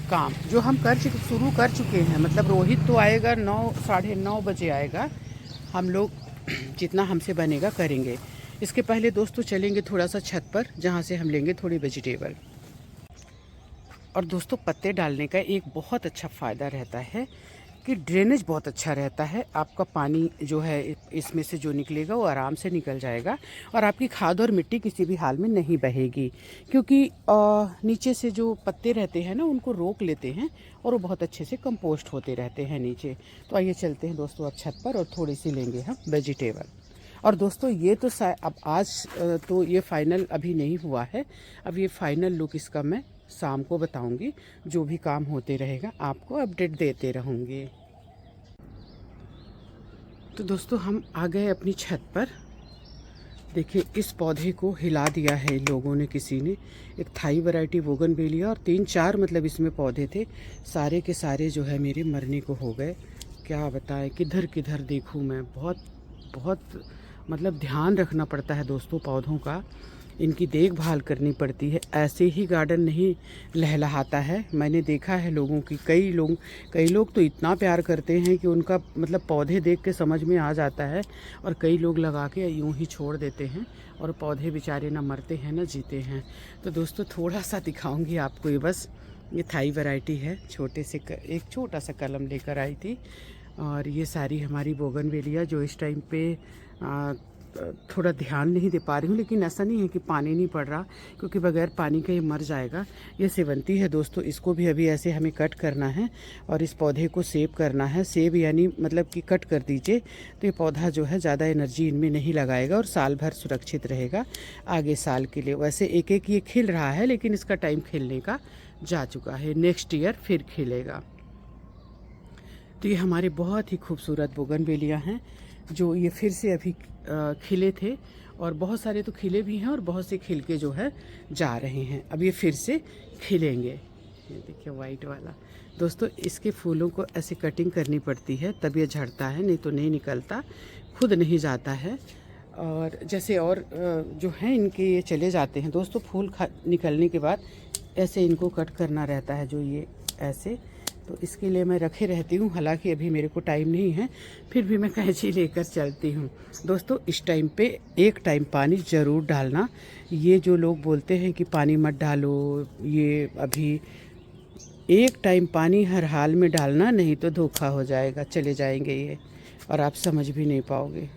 काम जो हम शुरू कर चुके हैं। मतलब रोहित तो आएगा 9 साढ़े 9 बजे आएगा। हम लोग जितना हमसे बनेगा करेंगे। इसके पहले दोस्तों चलेंगे थोड़ा सा छत पर, जहाँ से हम लेंगे थोड़ी वेजिटेबल। और दोस्तों पत्ते डालने का एक बहुत अच्छा फ़ायदा रहता है कि ड्रेनेज बहुत अच्छा रहता है। आपका पानी जो है इसमें से जो निकलेगा वो आराम से निकल जाएगा, और आपकी खाद और मिट्टी किसी भी हाल में नहीं बहेगी, क्योंकि नीचे से जो पत्ते रहते हैं ना उनको रोक लेते हैं, और वो बहुत अच्छे से कंपोस्ट होते रहते हैं नीचे। तो आइए चलते हैं दोस्तों अब छत पर, और थोड़ी सी लेंगे हम वेजिटेबल। और दोस्तों ये तो अब आज तो ये फाइनल अभी नहीं हुआ है। अब ये फाइनल लुक इसका मैं शाम को बताऊंगी। जो भी काम होते रहेगा आपको अपडेट देते रहूँगी। तो दोस्तों हम आ गए अपनी छत पर। देखिए इस पौधे को हिला दिया है इन लोगों ने, किसी ने। एक थाई वैरायटी बोगनवेलिया, और 3-4 मतलब इसमें पौधे थे, सारे के सारे जो है मेरे मरने को हो गए। क्या बताएं, किधर किधर देखूं मैं। बहुत मतलब ध्यान रखना पड़ता है दोस्तों पौधों का, इनकी देखभाल करनी पड़ती है। ऐसे ही गार्डन नहीं लहलहाता है। मैंने देखा है लोगों की, कई लोग तो इतना प्यार करते हैं कि उनका मतलब पौधे देख के समझ में आ जाता है, और कई लोग लगा के यूं ही छोड़ देते हैं, और पौधे बेचारे ना मरते हैं ना जीते हैं। तो दोस्तों थोड़ा सा दिखाऊंगी आपको। ये बस ये थाई वैरायटी है, एक छोटा सा कलम लेकर आई थी। और ये सारी हमारी बोगनवेलिया जो इस टाइम पे थोड़ा ध्यान नहीं दे पा रही हूँ, लेकिन ऐसा नहीं है कि पानी नहीं पड़ रहा, क्योंकि बगैर पानी के ये मर जाएगा। ये सेवंती है दोस्तों, इसको भी अभी ऐसे हमें कट करना है, और इस पौधे को सेव करना है। सेव यानी मतलब कि कट कर दीजिए, तो ये पौधा जो है ज़्यादा एनर्जी इनमें नहीं लगाएगा, और साल भर सुरक्षित रहेगा आगे साल के लिए। वैसे एक एक ये खिल रहा है, लेकिन इसका टाइम खिलने का जा चुका है। नेक्स्ट ईयर फिर खिलेगा। तो ये हमारे बहुत ही खूबसूरत बोगनवेलिया हैं, जो ये फिर से अभी खिले थे, और बहुत सारे तो खिले भी हैं, और बहुत से खिल के जो है जा रहे हैं। अब ये फिर से खिलेंगे। ये देखिए वाइट वाला। दोस्तों इसके फूलों को ऐसे कटिंग करनी पड़ती है, तब ये झड़ता है, नहीं तो नहीं निकलता, खुद नहीं जाता है। और जैसे और जो हैं इनके ये चले जाते हैं दोस्तों। फूल निकलने के बाद ऐसे इनको कट करना रहता है, जो ये ऐसे तो इसके लिए मैं रखे रहती हूँ। हालांकि अभी मेरे को टाइम नहीं है, फिर भी मैं कैंची लेकर चलती हूँ। दोस्तों इस टाइम पे एक टाइम पानी ज़रूर डालना। ये जो लोग बोलते हैं कि पानी मत डालो, ये अभी एक टाइम पानी हर हाल में डालना, नहीं तो धोखा हो जाएगा, चले जाएंगे ये और आप समझ भी नहीं पाओगे।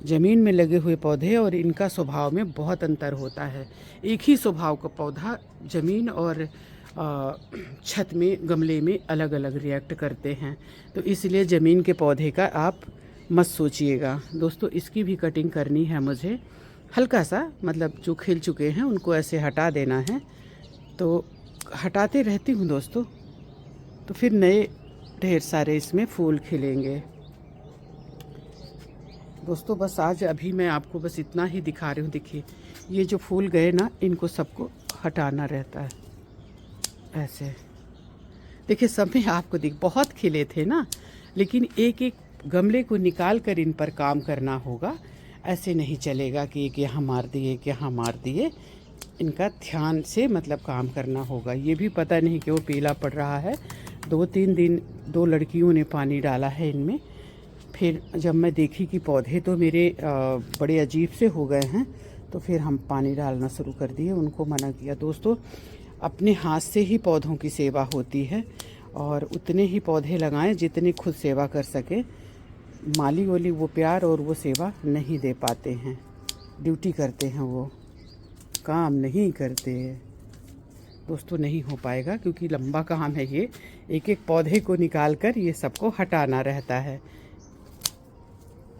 ज़मीन में लगे हुए पौधे और इनका स्वभाव में बहुत अंतर होता है। एक ही स्वभाव का पौधा ज़मीन और छत में, गमले में अलग अलग रिएक्ट करते हैं। तो इसलिए ज़मीन के पौधे का आप मत सोचिएगा। दोस्तों इसकी भी कटिंग करनी है मुझे, हल्का सा, मतलब जो खिल चुके हैं उनको ऐसे हटा देना है। तो हटाते रहती हूँ दोस्तों, तो फिर नए ढेर सारे इसमें फूल खिलेंगे। दोस्तों बस आज अभी मैं आपको बस इतना ही दिखा रही हूँ। देखिए ये जो फूल गए ना, इनको सबको हटाना रहता है ऐसे। देखिए सब में आपको बहुत खिले थे ना, लेकिन एक एक गमले को निकाल कर इन पर काम करना होगा। ऐसे नहीं चलेगा कि एक यहाँ मार दिए, एक यहाँ मार दिए। इनका ध्यान से मतलब काम करना होगा। ये भी पता नहीं क्यों पीला पड़ रहा है। 2-3 दिन 2 लड़कियों ने पानी डाला है इनमें। फिर जब मैं देखी कि पौधे तो मेरे बड़े अजीब से हो गए हैं, तो फिर हम पानी डालना शुरू कर दिए, उनको मना किया। दोस्तों अपने हाथ से ही पौधों की सेवा होती है, और उतने ही पौधे लगाएं जितने खुद सेवा कर सके। माली वाली वो प्यार और वो सेवा नहीं दे पाते हैं। ड्यूटी करते हैं, वो काम नहीं करते। दोस्तों नहीं हो पाएगा क्योंकि लंबा काम है ये। एक एक पौधे को निकाल कर ये सबको हटाना रहता है।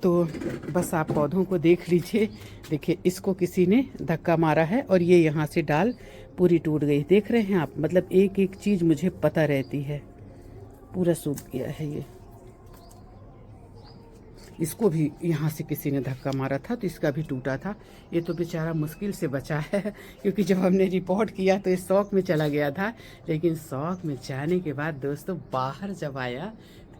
तो बस आप पौधों को देख लीजिए। देखिए इसको किसी ने धक्का मारा है और ये यहाँ से डाल पूरी टूट गई। देख रहे हैं आप, मतलब एक एक चीज़ मुझे पता रहती है। पूरा सूख गया है ये। इसको भी यहाँ से किसी ने धक्का मारा था, तो इसका भी टूटा था। ये तो बेचारा मुश्किल से बचा है, क्योंकि जब हमने रिपोर्ट किया तो इस शौक में चला गया था। लेकिन शौक में जाने के बाद दोस्तों बाहर जब आया,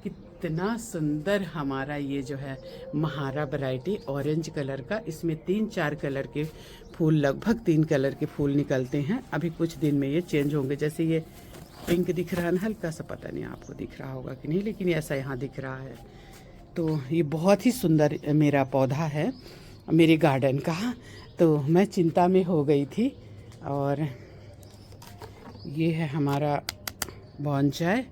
कितना सुंदर हमारा ये जो है महारा वैरायटी ऑरेंज कलर का। इसमें 3-4 कलर के फूल, लगभग 3 कलर के फूल निकलते हैं। अभी कुछ दिन में ये चेंज होंगे। जैसे ये पिंक दिख रहा है, हल्का सा, पता नहीं आपको दिख रहा होगा कि नहीं, लेकिन ऐसा यहाँ दिख रहा है। तो ये बहुत ही सुंदर मेरा पौधा है मेरे गार्डन का। तो मैं चिंता में हो गई थी। और ये है हमारा बॉन्चाई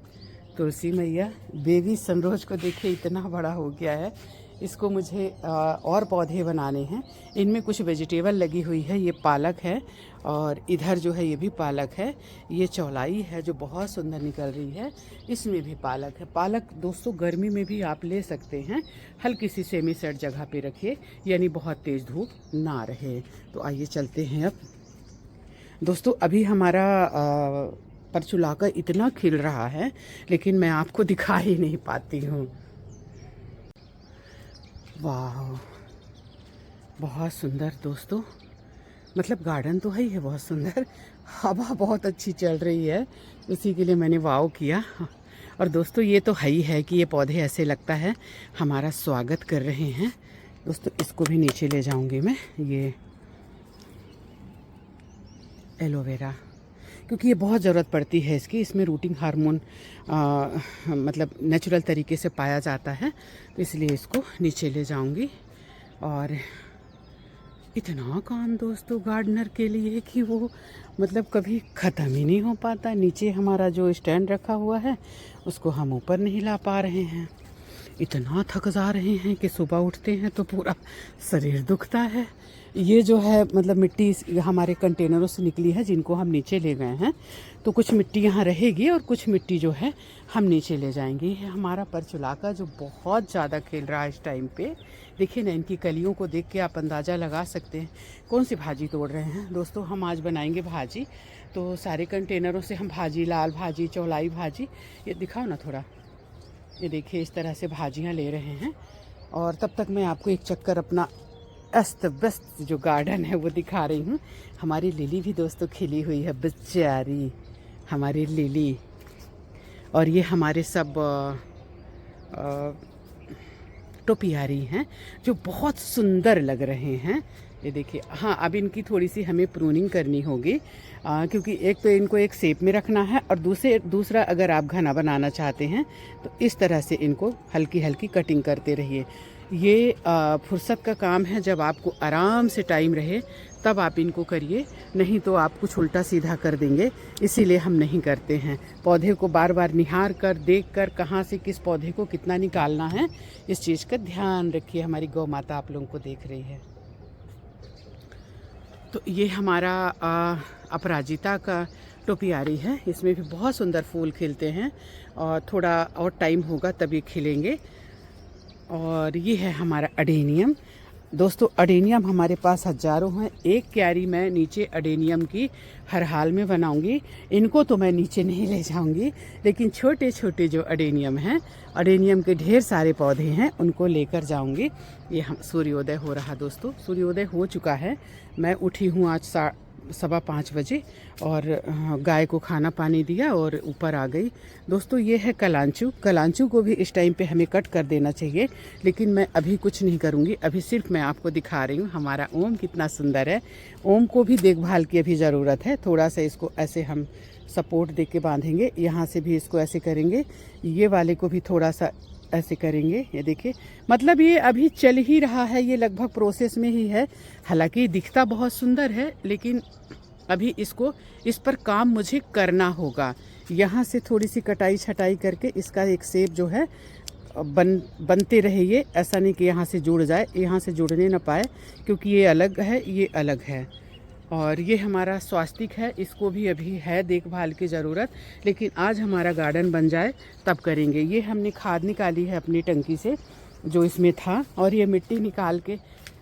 तुलसी मैया। बेबी सनरोज को देखिए इतना बड़ा हो गया है। इसको मुझे और पौधे बनाने हैं। इनमें कुछ वेजिटेबल लगी हुई है। ये पालक है, और इधर जो है ये भी पालक है। ये चौलाई है जो बहुत सुंदर निकल रही है, इसमें भी पालक है। पालक दोस्तों गर्मी में भी आप ले सकते हैं। हल्की सी सेमी सेट जगह पे रखिए, यानी बहुत तेज़ धूप ना रहे। तो आइए चलते हैं अब। दोस्तों अभी हमारा परचुलाका इतना खिल रहा है, लेकिन मैं आपको दिखा ही नहीं पाती हूँ। वाह बहुत सुंदर दोस्तों, मतलब गार्डन तो है ही है बहुत सुंदर। हवा बहुत अच्छी चल रही है, इसी के लिए मैंने वाव किया। और दोस्तों ये तो है ही है कि ये पौधे ऐसे लगता है हमारा स्वागत कर रहे हैं। दोस्तों इसको भी नीचे ले जाऊंगी मैं। ये एलोवेरा, क्योंकि ये बहुत ज़रूरत पड़ती है इसकी। इसमें रूटिंग हार्मोन मतलब नेचुरल तरीके से पाया जाता है, तो इसलिए इसको नीचे ले जाऊंगी। और इतना काम दोस्तों गार्डनर के लिए कि वो मतलब कभी ख़त्म ही नहीं हो पाता। नीचे हमारा जो स्टैंड रखा हुआ है उसको हम ऊपर नहीं ला पा रहे हैं। इतना थक जा रहे हैं कि सुबह उठते हैं तो पूरा शरीर दुखता है। ये जो है मतलब मिट्टी हमारे कंटेनरों से निकली है, जिनको हम नीचे ले गए हैं। तो कुछ मिट्टी यहाँ रहेगी और कुछ मिट्टी जो है हम नीचे ले जाएंगे। ये हमारा परचुलाका जो बहुत ज़्यादा खिल रहा है इस टाइम पे। देखिए ना, इनकी कलियों को देख के आप अंदाज़ा लगा सकते हैं कौन सी भाजी तोड़ रहे हैं। दोस्तों हम आज बनाएंगे भाजी, तो सारे कंटेनरों से हम भाजी, लाल भाजी, चौलाई भाजी, ये दिखाओ ना थोड़ा। ये देखिए इस तरह से भाजियाँ ले रहे हैं। और तब तक मैं आपको एक चक्कर अपना अस्त व्यस्त जो गार्डन है वो दिखा रही हूँ। हमारी लिली भी दोस्तों खिली हुई है, बेचारी हमारी लिली। और ये हमारे सब टोपियारी हैं जो बहुत सुंदर लग रहे हैं। ये देखिए, हाँ अब इनकी थोड़ी सी हमें प्रूनिंग करनी होगी क्योंकि एक तो इनको एक शेप में रखना है और दूसरा अगर आप घना बनाना चाहते हैं तो इस तरह से इनको हल्की हल्की कटिंग करते रहिए। ये फुर्सत का काम है, जब आपको आराम से टाइम रहे तब आप इनको करिए, नहीं तो आप कुछ उल्टा सीधा कर देंगे, इसीलिए हम नहीं करते हैं। पौधे को बार बार निहार कर देख कर कहाँ से किस पौधे को कितना निकालना है, इस चीज़ का ध्यान रखिए। हमारी गौ माता आप लोगों को देख रही है। तो ये हमारा अपराजिता का टोपियारी है, इसमें भी बहुत सुंदर फूल खिलते हैं और थोड़ा और टाइम होगा तब ये खिलेंगे। और ये है हमारा अडेनियम। दोस्तों अडेनियम हमारे पास हज़ारों हैं। एक क्यारी मैं नीचे अडेनियम की हर हाल में बनाऊंगी। इनको तो मैं नीचे नहीं ले जाऊंगी, लेकिन छोटे छोटे जो अडेनियम हैं, अडेनियम के ढेर सारे पौधे हैं, उनको लेकर जाऊंगी। ये हम सूर्योदय हो रहा दोस्तों, सूर्योदय हो चुका है। मैं उठी हूँ आज 5:15 बजे और गाय को खाना पानी दिया और ऊपर आ गई। दोस्तों ये है कलांचू। कलांचू को भी इस टाइम पे हमें कट कर देना चाहिए, लेकिन मैं अभी कुछ नहीं करूँगी। अभी सिर्फ मैं आपको दिखा रही हूँ हमारा ओम कितना सुंदर है। ओम को भी देखभाल की अभी ज़रूरत है। थोड़ा सा इसको ऐसे हम सपोर्ट दे के बांधेंगे, यहाँ से भी इसको ऐसे करेंगे, ये वाले को भी थोड़ा सा ऐसे करेंगे। ये देखिए, मतलब ये अभी चल ही रहा है, ये लगभग प्रोसेस में ही है। हालांकि दिखता बहुत सुंदर है, लेकिन अभी इस पर काम मुझे करना होगा। यहाँ से थोड़ी सी कटाई छटाई करके इसका एक शेप जो है बनते रहे। ये ऐसा नहीं कि यहाँ से जुड़ जाए, यहाँ से जुड़ने ना पाए, क्योंकि ये अलग है, ये अलग है। और ये हमारा स्वास्तिक है, इसको भी अभी है देखभाल की ज़रूरत, लेकिन आज हमारा गार्डन बन जाए तब करेंगे। ये हमने खाद निकाली है अपनी टंकी से जो इसमें था, और ये मिट्टी निकाल के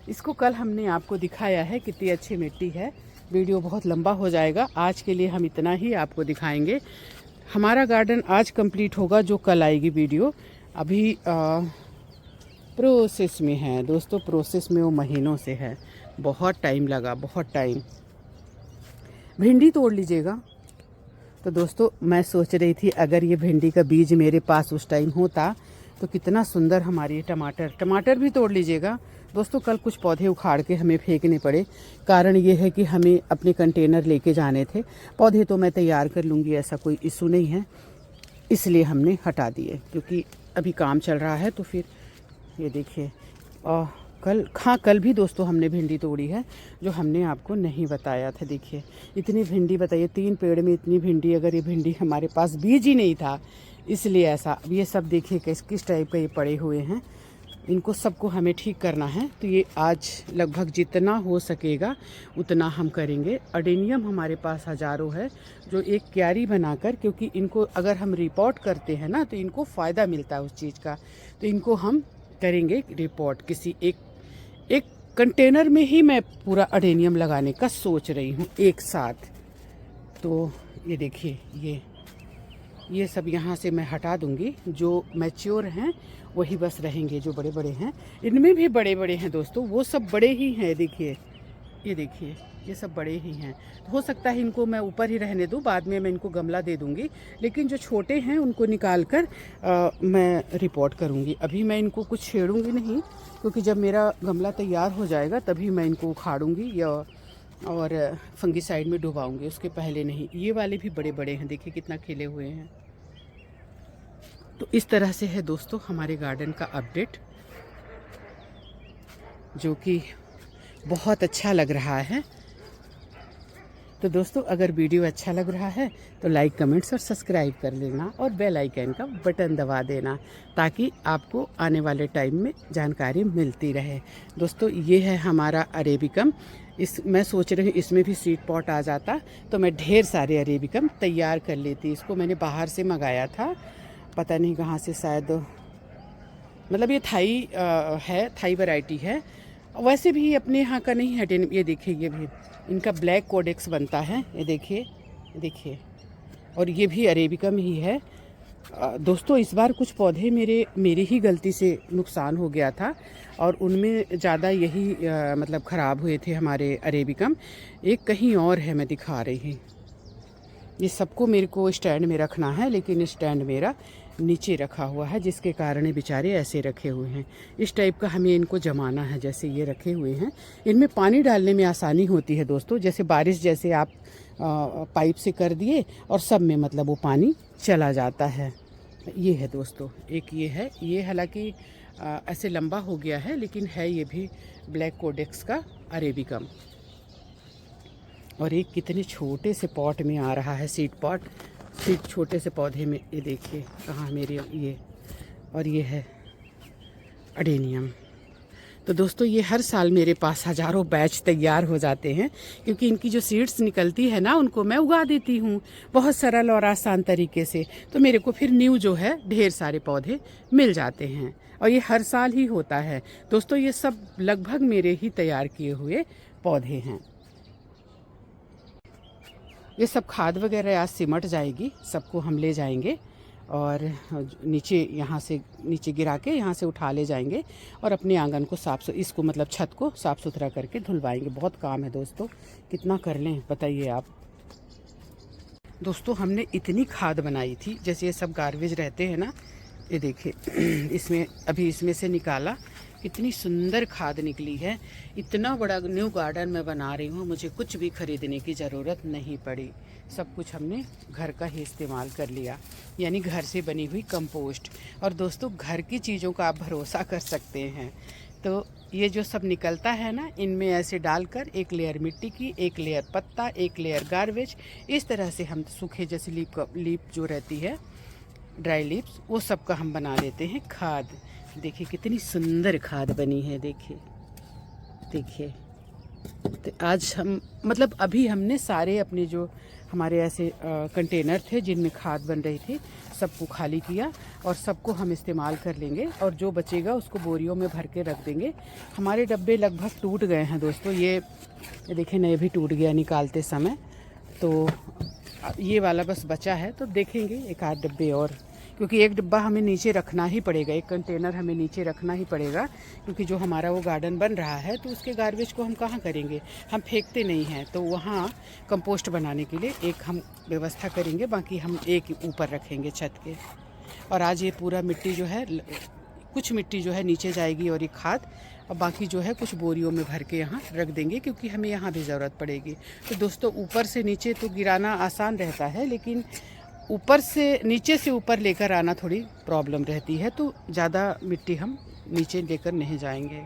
इसको कल हमने आपको दिखाया है कितनी अच्छी मिट्टी है। वीडियो बहुत लंबा हो जाएगा, आज के लिए हम इतना ही आपको दिखाएंगे। हमारा गार्डन आज कंप्लीट होगा, जो कल आएगी वीडियो। अभी प्रोसेस में है दोस्तों, प्रोसेस में वो महीनों से है, बहुत टाइम लगा, बहुत टाइम। भिंडी तोड़ लीजिएगा। तो दोस्तों मैं सोच रही थी अगर ये भिंडी का बीज मेरे पास उस टाइम होता तो कितना सुंदर हमारी टमाटर भी तोड़ लीजिएगा। दोस्तों कल कुछ पौधे उखाड़ के हमें फेंकने पड़े, कारण ये है कि हमें अपने कंटेनर लेके जाने थे। पौधे तो मैं तैयार कर लूँगी, ऐसा कोई इशू नहीं है, इसलिए हमने हटा दिए क्योंकि अभी काम चल रहा है। तो फिर ये देखिए, कल भी दोस्तों हमने भिंडी तोड़ी है, जो हमने आपको नहीं बताया था। देखिए इतनी भिंडी, बताइए 3 पेड़ में इतनी भिंडी। अगर ये भिंडी हमारे पास बीज ही नहीं था, इसलिए ऐसा। ये सब देखिए किस टाइप का ये पड़े हुए हैं, इनको सबको हमें ठीक करना है। तो ये आज लगभग जितना हो सकेगा उतना हम करेंगे। अडेनियम हमारे पास हज़ारों है, जो एक क्यारी बनाकर, क्योंकि इनको अगर हम रिपोर्ट करते हैं ना तो इनको फ़ायदा मिलता है उस चीज़ का, तो इनको हम करेंगे रिपोर्ट। किसी एक कंटेनर में ही मैं पूरा अडेनियम लगाने का सोच रही हूँ एक साथ। तो ये देखिए, ये सब यहाँ से मैं हटा दूँगी। जो मैच्योर हैं वही बस रहेंगे, जो बड़े बड़े हैं। इनमें भी बड़े बड़े हैं दोस्तों, वो सब बड़े ही हैं। देखिए ये देखिए, ये सब बड़े ही हैं। तो हो सकता है इनको मैं ऊपर ही रहने दूँ, बाद में मैं इनको गमला दे दूँगी, लेकिन जो छोटे हैं उनको निकाल कर मैं रिपोर्ट करूँगी। अभी मैं इनको कुछ छेड़ूँगी नहीं, क्योंकि जब मेरा गमला तैयार हो जाएगा तभी मैं इनको उखाड़ूँगी और फंगीसाइड में डुबाऊँगी, उसके पहले नहीं। ये वाले भी बड़े बड़े हैं, देखिए कितना खिले हुए हैं। तो इस तरह से है दोस्तों हमारे गार्डन का अपडेट, जो कि बहुत अच्छा लग रहा है। तो दोस्तों अगर वीडियो अच्छा लग रहा है तो लाइक, कमेंट्स और सब्सक्राइब कर लेना, और बेल आइकन का बटन दबा देना, ताकि आपको आने वाले टाइम में जानकारी मिलती रहे। दोस्तों ये है हमारा अरेबिकम। मैं सोच रही हूँ इसमें भी सीड पॉट आ जाता तो मैं ढेर सारे अरेबिकम तैयार कर लेती। इसको मैंने बाहर से मंगाया था, पता नहीं कहाँ से, शायद मतलब ये थाई वैरायटी है। वैसे भी अपने यहाँ का नहीं है। ये देखिए, ये भी इनका ब्लैक कोडेक्स बनता है, ये देखिए, और ये भी अरेबिकम ही है। दोस्तों इस बार कुछ पौधे मेरी ही गलती से नुकसान हो गया था, और उनमें ज़्यादा यही मतलब ख़राब हुए थे हमारे अरेबिकम। एक कहीं और है, मैं दिखा रही हूँ। ये सबको मेरे को स्टैंड में रखना है, लेकिन स्टैंड मेरा नीचे रखा हुआ है, जिसके कारण ये बेचारे ऐसे रखे हुए हैं। इस टाइप का हमें इनको जमाना है, जैसे ये रखे हुए हैं। इनमें पानी डालने में आसानी होती है दोस्तों, जैसे बारिश जैसे आप पाइप से कर दिए और सब में मतलब वो पानी चला जाता है। ये है दोस्तों, एक ये है, ये हालांकि ऐसे लंबा हो गया है, लेकिन है ये भी ब्लैक कोडेक्स का अरेबिकम। और एक कितने छोटे से पॉट में आ रहा है, सीड पॉट, सीड छोटे से पौधे में। ये देखिए कहाँ मेरे ये, और ये है अडेनियम। तो दोस्तों ये हर साल मेरे पास हज़ारों बैच तैयार हो जाते हैं, क्योंकि इनकी जो सीड्स निकलती है ना, उनको मैं उगा देती हूँ बहुत सरल और आसान तरीके से। तो मेरे को फिर न्यू जो है ढेर सारे पौधे मिल जाते हैं, और ये हर साल ही होता है दोस्तों। ये सब लगभग मेरे ही तैयार किए हुए पौधे हैं। ये सब खाद वगैरह आज सिमट जाएगी, सबको हम ले जाएंगे और नीचे यहाँ से नीचे गिरा के यहाँ से उठा ले जाएंगे और अपने आंगन को इसको मतलब छत को साफ़ सुथरा करके धुलवाएंगे। बहुत काम है दोस्तों, कितना कर लें बताइए आप। दोस्तों हमने इतनी खाद बनाई थी, जैसे ये सब गार्बेज रहते हैं ना, ये देखिए इसमें अभी इसमें से निकाला, कितनी सुंदर खाद निकली है। इतना बड़ा न्यू गार्डन मैं बना रही हूँ, मुझे कुछ भी खरीदने की ज़रूरत नहीं पड़ी। सब कुछ हमने घर का ही इस्तेमाल कर लिया, यानी घर से बनी हुई कंपोस्ट। और दोस्तों घर की चीज़ों का आप भरोसा कर सकते हैं। तो ये जो सब निकलता है ना, इनमें ऐसे डालकर एक लेयर मिट्टी की, एक लेयर पत्ता, एक लेयर गार्बेज, इस तरह से हम सूखे जैसे लीप जो रहती है, ड्राई लीव्स, वो सब का हम बना लेते हैं खाद। देखिए कितनी सुंदर खाद बनी है, देखिए देखिए। तो आज हम मतलब अभी हमने सारे अपने जो हमारे ऐसे कंटेनर थे जिनमें खाद बन रही थी, सबको खाली किया और सबको हम इस्तेमाल कर लेंगे, और जो बचेगा उसको बोरियों में भर के रख देंगे। हमारे डब्बे लगभग टूट गए हैं दोस्तों, ये देखिए नए भी टूट गया निकालते समय। तो ये वाला बस बचा है, तो देखेंगे एक आध डब्बे और, क्योंकि एक डिब्बा हमें नीचे रखना ही पड़ेगा, एक कंटेनर हमें नीचे रखना ही पड़ेगा, क्योंकि जो हमारा वो गार्डन बन रहा है तो उसके गार्बेज को हम कहाँ करेंगे, हम फेंकते नहीं हैं। तो वहाँ कंपोस्ट बनाने के लिए एक हम व्यवस्था करेंगे, बाकी हम एक ऊपर रखेंगे छत के। और आज ये पूरा मिट्टी जो है, कुछ मिट्टी जो है नीचे जाएगी और ये खाद, और बाकी जो है कुछ बोरियों में भर के यहाँ रख देंगे, क्योंकि हमें यहाँ भी ज़रूरत पड़ेगी। तो दोस्तों ऊपर से नीचे तो गिराना आसान रहता है, लेकिन ऊपर से नीचे से ऊपर लेकर आना थोड़ी प्रॉब्लम रहती है, तो ज़्यादा मिट्टी हम नीचे लेकर नहीं जाएंगे।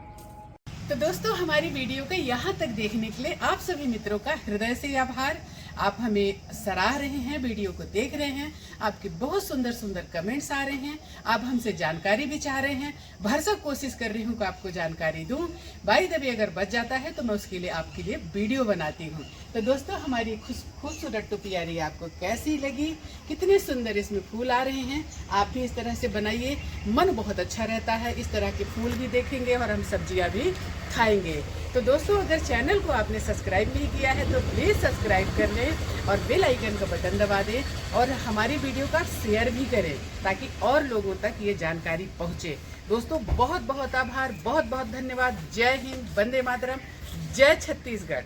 तो दोस्तों हमारी वीडियो को यहाँ तक देखने के लिए आप सभी मित्रों का हृदय से आभार। आप हमें सराह रहे हैं, वीडियो को देख रहे हैं, आपके बहुत सुंदर सुंदर कमेंट्स आ रहे हैं, आप हमसे जानकारी भी चाह रहे हैं। भरसक कोशिश कर रही हूँ कि आपको जानकारी दूँ। बाई द वे अगर बच जाता है तो मैं उसके लिए आपके लिए वीडियो बनाती हूँ। तो दोस्तों हमारी खूबसूरत टोपियारी आपको कैसी लगी, कितने सुंदर इसमें फूल आ रहे हैं, आप भी इस तरह से बनाइए, मन बहुत अच्छा रहता है। इस तरह के फूल भी देखेंगे और हम सब्जियां भी खाएंगे। तो दोस्तों अगर चैनल को आपने सब्सक्राइब नहीं किया है तो प्लीज़ सब्सक्राइब कर लें और बेल आइकन का बटन दबा दें, और हमारी वीडियो का शेयर भी करें ताकि और लोगों तक ये जानकारी पहुँचे। दोस्तों बहुत बहुत आभार, बहुत बहुत धन्यवाद। जय हिंद, वंदे मातरम, जय छत्तीसगढ़।